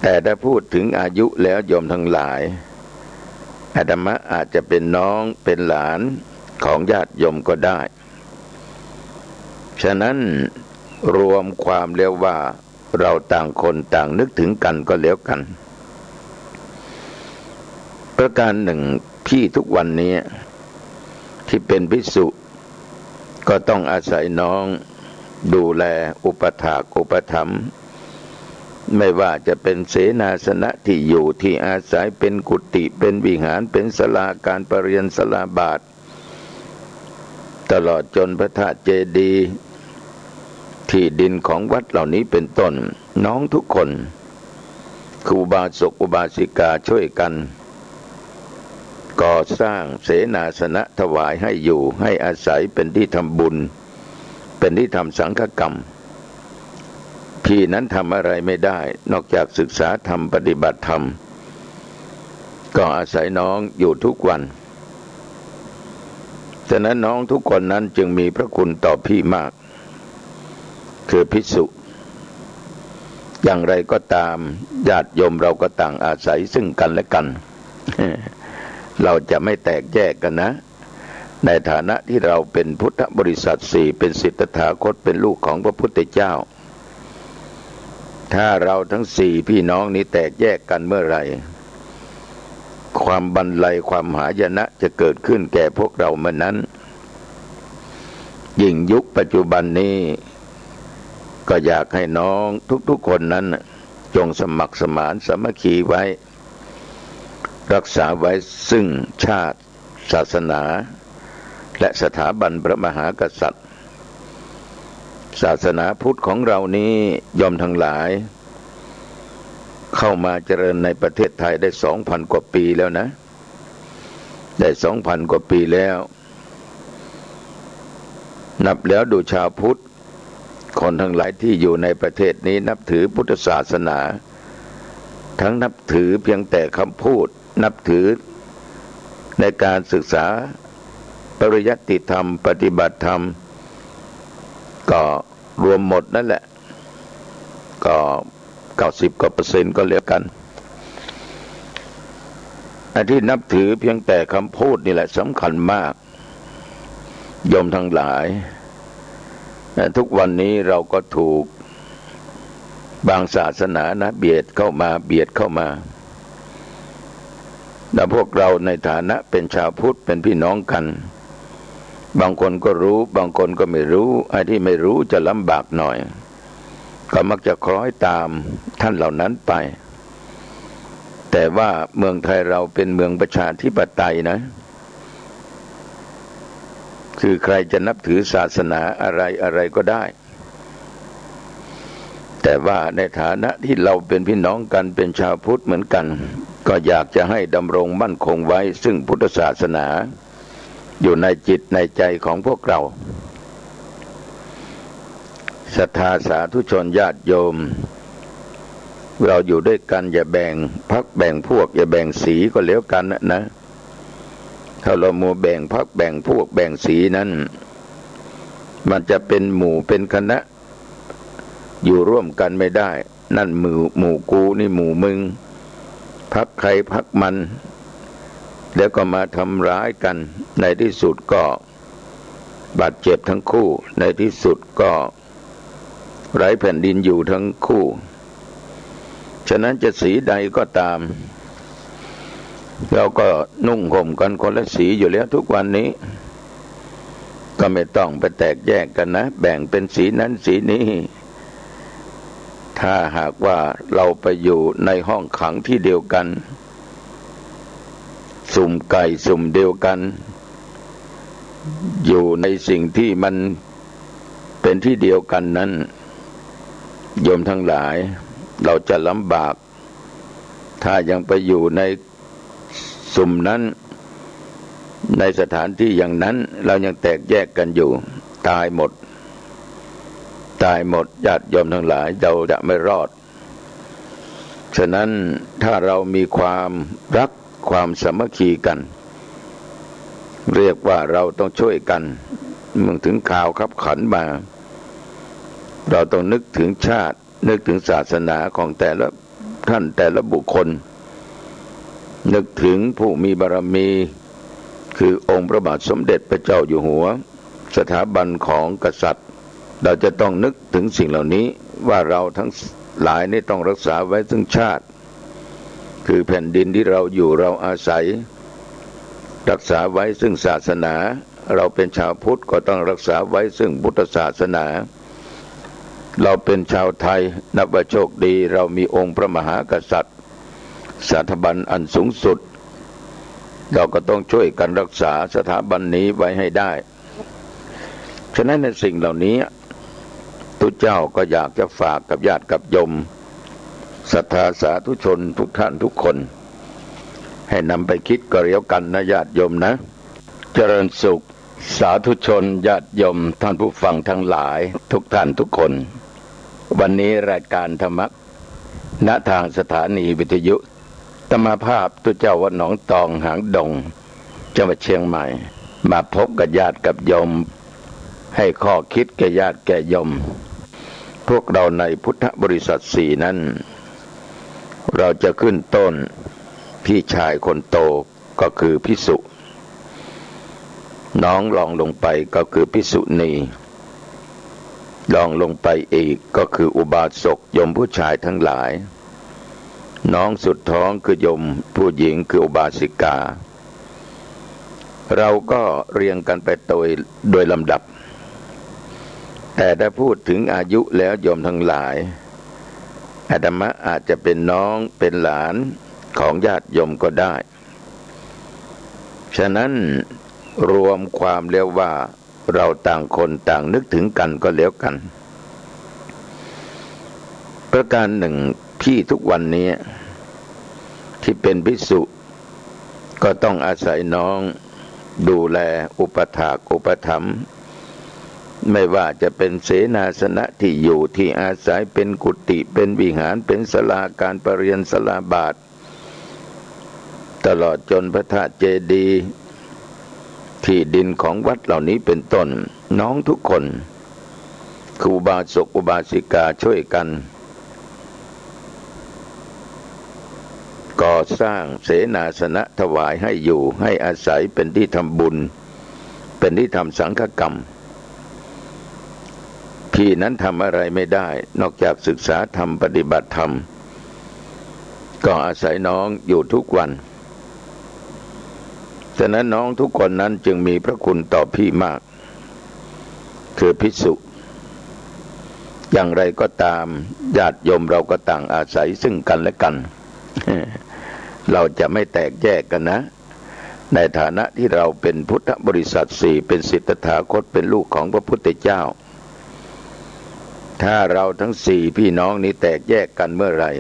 แต่ถ้าพูดถึงอายุแล้วโยมทั้งหลายอาตมาอาจจะเป็นน้องเป็นหลานของญาติโยมก็ได้ฉะนั้นรวมความเรียกว่าเราต่างคนต่างนึกถึงกันก็แล้วกันประการหนึ่งที่ทุกวันนี้ที่เป็นภิกษุก็ต้องอาศัยน้องดูแลอุปถากอุปถัมภ์ไม่ว่าจะเป็นเสนาสนะที่อยู่ที่อาศัยเป็นกุฏิเป็นวิหารเป็นศาลาการประเรียนศาลาบาทตลอดจนพระธาตุเจดีย์ที่ดินของวัดเหล่านี้เป็นต้นน้องทุกคนครูบาศกอุบาสิกาช่วยกันก่อสร้างเสนาสนะถวายให้อยู่ให้อาศัยเป็นที่ทำบุญเป็นที่ทำสังฆกรรมพี่นั้นทำอะไรไม่ได้นอกจากศึกษาธรรมปฏิบัติธรรมก็อาศัยน้องอยู่ทุกวันฉะนั้นน้องทุกคนนั้นจึงมีพระคุณต่อพี่มากคือภิกษุอย่างไรก็ตามญาติโยมเราก็ต่างอาศัยซึ่งกันและกัน เราจะไม่แตกแยกกันนะในฐานะที่เราเป็นพุทธบริษัทสี่เป็นศิษย์ตถาคตเป็นลูกของพระพุทธเจ้าถ้าเราทั้งสี่พี่น้องนี้แตกแยกกันเมื่อไหร่ความบันไลความหายนะจะเกิดขึ้นแก่พวกเราเมื่อนั้นยิ่งยุคปัจจุบันนี้ก็อยากให้น้องทุกๆคนนั้นจงสมัครสมานสามัคคีไว้รักษาไว้ซึ่งชาติศาสนาและสถาบันพระมหากษัตริย์ศาสนาพุทธของเรานี้ยอมทั้งหลายเข้ามาเจริญในประเทศไทยได้ 2,000 กว่าปีแล้วนะได้ 2,000 กว่าปีแล้วนับแล้วดูชาวพุทธคนทั้งหลายที่อยู่ในประเทศนี้นับถือพุทธศาสนาทั้งนับถือเพียงแต่คำพูดนับถือในการศึกษาปริยัติธรรมปฏิบัติธรรมก็รวมหมดนั่นแหละก็90%ก็แล้วกันอันที่นับถือเพียงแต่คำพูดนี่แหละสำคัญมากโยมทั้งหลายทุกวันนี้เราก็ถูกบางศาสนานะเบียดเข้ามาแล้วพวกเราในฐานะเป็นชาวพุทธเป็นพี่น้องกันบางคนก็รู้บางคนก็ไม่รู้ไอ้ที่ไม่รู้จะลำบากหน่อยก็มักจะคล้อยตามท่านเหล่านั้นไปแต่ว่าเมืองไทยเราเป็นเมืองประชาธิปไตยนะคือใครจะนับถือศาสนาอะไรก็ได้แต่ว่าในฐานะที่เราเป็นพี่น้องกันเป็นชาวพุทธเหมือนกันก็อยากจะให้ดำรงมั่นคงไว้ซึ่งพุทธศาสนาอยู่ในจิตในใจของพวกเราศรัทธาสาธุชนญาติโยมเราอยู่ด้วยกันอย่าแบ่งพรรคแบ่งพวกอย่าแบ่งสีก็แล้วกันนะถ้าเรามัวแบ่งพรรคแบ่งพวกแบ่งสีนั้นมันจะเป็นหมู่เป็นคณะอยู่ร่วมกันไม่ได้นั่นหมู่กูนี่หมู่มึงพรรคใครพรรคมันแล้วก็มาทำร้ายกันในที่สุดก็บาดเจ็บทั้งคู่ในที่สุดก็ไร้แผ่นดินอยู่ทั้งคู่ฉะนั้นจะสีใดก็ตาม เราก็นุ่งห่มกันคนละสีอยู่แล้วทุกวันนี้ก็ไม่ต้องไปแตกแยกกันนะแบ่งเป็นสีนั้นสีนี้ถ้าหากว่าเราไปอยู่ในห้องขังที่เดียวกันสุ่มไก่สุ่มเดียวกันอยู่ในสิ่งที่มันเป็นที่เดียวกันนั้นโยมทั้งหลายเราจะลำบากถ้ายังไปอยู่ในสุ่มนั้นในสถานที่อย่างนั้นเรายังแตกแยกกันอยู่ตายหมดญาติโยมทั้งหลายเราจะไม่รอดฉะนั้นถ้าเรามีความรักความสามัคคีกันเรียกว่าเราต้องช่วยกันเมื่อถึงข่าวขับขันมาเราต้องนึกถึงชาตินึกถึงศาสนาของแต่ละท่านแต่ละบุคคลนึกถึงผู้มีบารมีคือองค์พระบาทสมเด็จพระเจ้าอยู่หัวสถาบันของกษัตริย์เราจะต้องนึกถึงสิ่งเหล่านี้ว่าเราทั้งหลายนี่ต้องรักษาไว้ซึ่งชาติคือแผ่นดินที่เราอยู่เราอาศัยรักษาไว้ซึ่งศาสนาเราเป็นชาวพุทธก็ต้องรักษาไว้ซึ่งพุทธศาสนาเราเป็นชาวไทยนับว่าโชคดีเรามีองค์พระมหากษัตริย์สถาบันอันสูงสุดเราก็ต้องช่วยกันรักษาสถาบันนี้ไว้ให้ได้ฉะนั้นในสิ่งเหล่านี้ทุกเจ้าก็อยากจะฝากกับญาติกับโยมศรัทธาสาธุชนทุกท่านทุกคนให้นำไปคิดก็เรียวกันนะญาติโยมนะเจริญสุขสาธุชนญาติโยมท่านผู้ฟังทั้งหลายทุกท่านทุกคนวันนี้รายการธรรมะณทางสถานีวิทยุธรรมภาพตุเจ้าวัดหนองตองหางดงจังหวัดเชียงใหม่มาพบกับญาติกับโยมให้ข้อคิดแก่ญาติแก่โยมพวกเราในพุทธบริษัทสี่นั้นเราจะขึ้นต้นพี่ชายคนโตก็คือภิกษุน้องรองลงไปก็คือภิกษุณีรองลงไปอีกก็คืออุบาสกโยมผู้ชายทั้งหลายน้องสุดท้องคือโยมผู้หญิงคืออุบาสิกาเราก็เรียงกันไปโดยลำดับแต่ถ้าพูดถึงอายุแล้วโยมทั้งหลายอาตมาอาจจะเป็นน้องเป็นหลานของญาติโยมก็ได้ฉะนั้นรวมความเรียกว่าเราต่างคนต่างนึกถึงกันก็แล้วกันประการหนึ่งพี่ทุกวันนี้ที่เป็นภิกษุก็ต้องอาศัยน้องดูแลอุปถากอุปถัมภ์ไม่ว่าจะเป็นเสนาสนะที่อยู่ที่อาศัยเป็นกุฏิเป็นวิหารเป็นศาลาการประเรียนศาลาบาทตลอดจนพระธาตุเจดีย์ที่ดินของวัดเหล่านี้เป็นต้นน้องทุกคนครูบาศกอุบาสิกาช่วยกันก่อสร้างเสนาสนะถวายให้อยู่ให้อาศัยเป็นที่ทำบุญเป็นที่ทำสังฆกรรมพี่นั้นทำอะไรไม่ได้นอกจากศึกษาธรรมปฏิบัติธรรมก็อาศัยน้องอยู่ทุกวันฉะนั้นน้องทุกคนนั้นจึงมีพระคุณต่อพี่มากคือภิกษุอย่างไรก็ตามญาติโยมเราก็ต่างอาศัยซึ่งกันและกัน เราจะไม่แตกแยกกันนะในฐานะที่เราเป็นพุทธบริษัทสี่เป็นศิษย์ตถาคตเป็นลูกของพระพุทธเจ้าถ้าเราทั้งสี่พี่น้องนี้แตกแยกกันเมื่อไหร่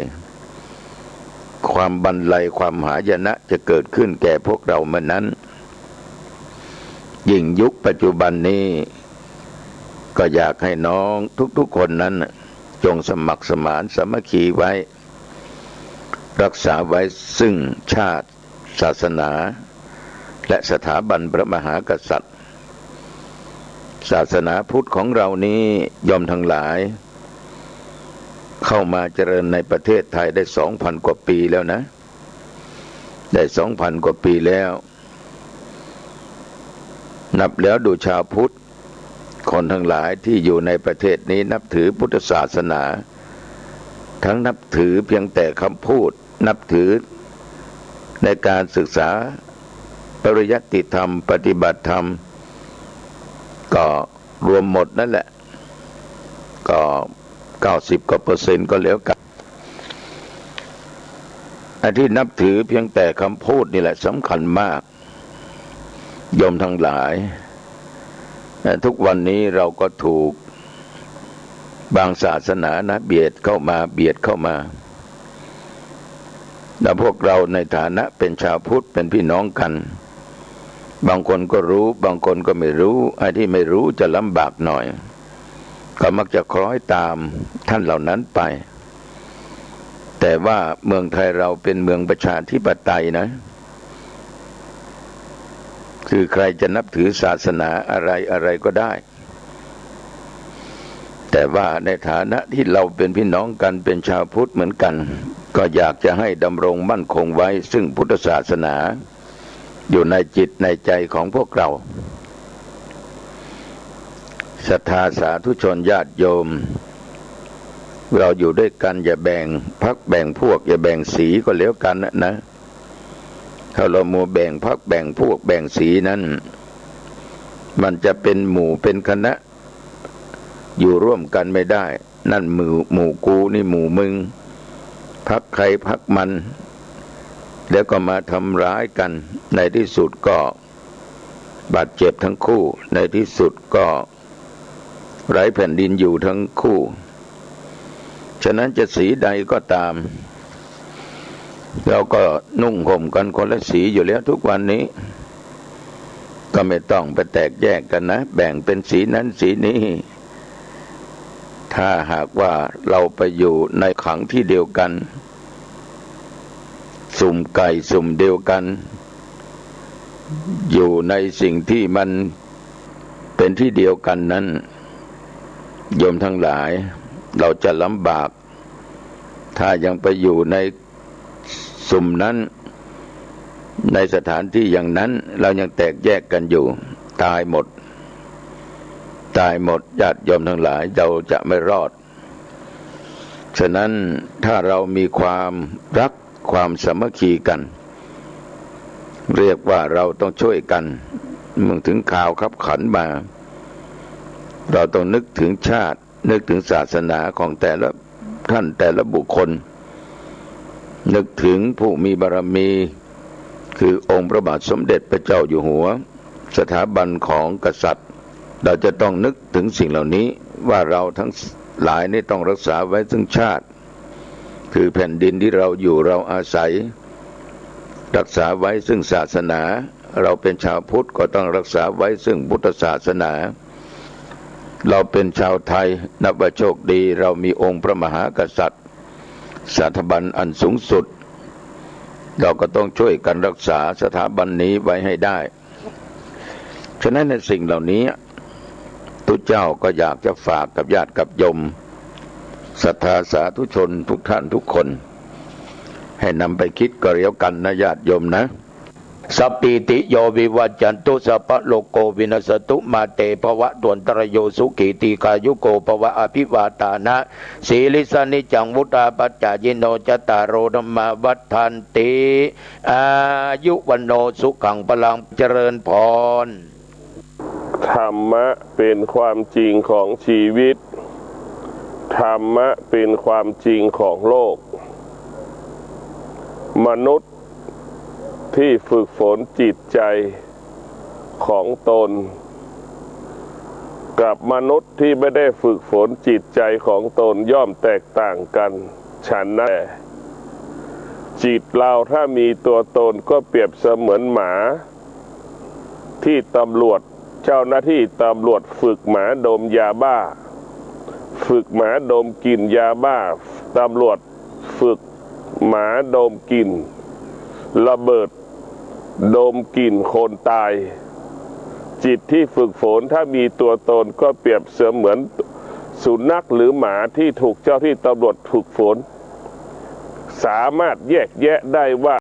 ความบรรลัยความหายนะจะเกิดขึ้นแก่พวกเราเมื่อนั้นยิ่งยุคปัจจุบันนี้ก็อยากให้น้องทุกๆคนนั้นจงสมัครสมานสามัคคีไว้รักษาไว้ซึ่งชาติศาสนาและสถาบันพระมหากษัตริย์ศาสนาพุทธของเรานี้ยอมทั้งหลายเข้ามาเจริญในประเทศไทยได้ 2,000 กว่าปีแล้วนะได้ 2,000 กว่าปีแล้วนับแล้วดูชาวพุทธคนทั้งหลายที่อยู่ในประเทศนี้นับถือพุทธศาสนาทั้งนับถือเพียงแต่คำพูดนับถือ ในการศึกษาปริยัติธรรมปฏิบัติธรรมก็รวมหมดนั่นแหละก็90%ก็แล้วกันอันที่นับถือเพียงแต่คำพูดนี่แหละสำคัญมากโยมทั้งหลายทุกวันนี้เราก็ถูกบางศาสนานะเบียดเข้ามาแล้วพวกเราในฐานะเป็นชาวพุทธเป็นพี่น้องกันบางคนก็รู้บางคนก็ไม่รู้ไอ้ที่ไม่รู้จะลำบากหน่อยก็มักจะคล้อยตามท่านเหล่านั้นไปแต่ว่าเมืองไทยเราเป็นเมืองประชาธิปไตยนะคือใครจะนับถือศาสนาอะไรก็ได้แต่ว่าในฐานะที่เราเป็นพี่น้องกันเป็นชาวพุทธเหมือนกันก็อยากจะให้ดำรงมั่นคงไว้ซึ่งพุทธศาสนาอยู่ในจิตในใจของพวกเราศรัทธาสาธุชนญาติโยมเราอยู่ด้วยกันอย่าแบ่งพรรคแบ่งพวกอย่าแบ่งสีก็แล้วกันนะถ้าเรามัวแบ่งพรรคแบ่งพวกแบ่งสีนั้นมันจะเป็นหมู่เป็นคณะอยู่ร่วมกันไม่ได้นั่นหมู่กูนี่หมู่มึงพรรคใครพรรคมันแล้วก็มาทำร้ายกันในที่สุดก็บาดเจ็บทั้งคู่ในที่สุดก็ไร้แผ่นดินอยู่ทั้งคู่ฉะนั้นจะสีใดก็ตามเราก็นุ่งห่มกันคนละสีอยู่แล้วทุกวันนี้ก็ไม่ต้องไปแตกแยกกันนะแบ่งเป็นสีนั้นสีนี้ถ้าหากว่าเราไปอยู่ในขังที่เดียวกันสุ่มไก่สุ่มเดียวกันอยู่ในสิ่งที่มันเป็นที่เดียวกันนั้นโยมทั้งหลายเราจะลำบากถ้ายังไปอยู่ในสุ่มนั้นในสถานที่อย่างนั้นเรายังแตกแยกกันอยู่ตายหมดญาติโยมทั้งหลายเราจะไม่รอดฉะนั้นถ้าเรามีความรักความสามัคคีกันเรียกว่าเราต้องช่วยกันเมื่อถึงข่าวขับขันมาเราต้องนึกถึงชาตินึกถึงศาสนาของแต่ละท่านแต่ละบุคคลนึกถึงผู้มีบารมีคือองค์พระบาทสมเด็จพระเจ้าอยู่หัวสถาบันของกษัตริย์เราจะต้องนึกถึงสิ่งเหล่านี้ว่าเราทั้งหลายนี่ต้องรักษาไว้ซึ่งชาติคือแผ่นดินที่เราอยู่เราอาศัยรักษาไว้ซึ่งศาสนาเราเป็นชาวพุทธก็ต้องรักษาไว้ซึ่งพุทธศาสนาเราเป็นชาวไทยนับว่าโชคดีเรามีองค์พระมหากษัตริย์สถาบันอันสูงสุดเราก็ต้องช่วยกันรักษาสถาบันนี้ไว้ให้ได้ฉะนั้นในสิ่งเหล่านี้ทุกเจ้าก็อยากจะฝากกับญาติกับโยมศรัทธาสาธุชนทุกท่านทุกคนให้นำไปคิดก็แล้วกันนะญาติโยมนะสัพพิติโยวิวัจจันตุสัพพะโลกโกวินัสตุมาเตภวะตวนตรโยสุขีติกายุโกภวะอภิวาตานะสีลิสานิจังวุตาปัจจายโนจตารโรธรรมวัฏฐันติอายุวันโนสุขังพลังเจริญพรธรรมะเป็นความจริงของชีวิตธรรมะเป็นความจริงของโลกมนุษย์ที่ฝึกฝนจิตใจของตนกับมนุษย์ที่ไม่ได้ฝึกฝนจิตใจของตนย่อมแตกต่างกันฉันนั้นจิตเราถ้ามีตัวตนก็เปรียบเสมือนหมาที่ตำรวจเจ้าหน้าที่ตำรวจฝึกหมาดมยาบ้าฝึกหมาดมกลิ่นยาบ้าตำรวจฝึกหมาดมกลิ่นระเบิดดมกลิ่นคนตายจิตที่ฝึกฝนถ้ามีตัวตนก็เปรียบเสมือนสุนัขหรือหมาที่ถูกเจ้าที่ตำรวจฝึกฝนสามารถแยกแยะได้ว่า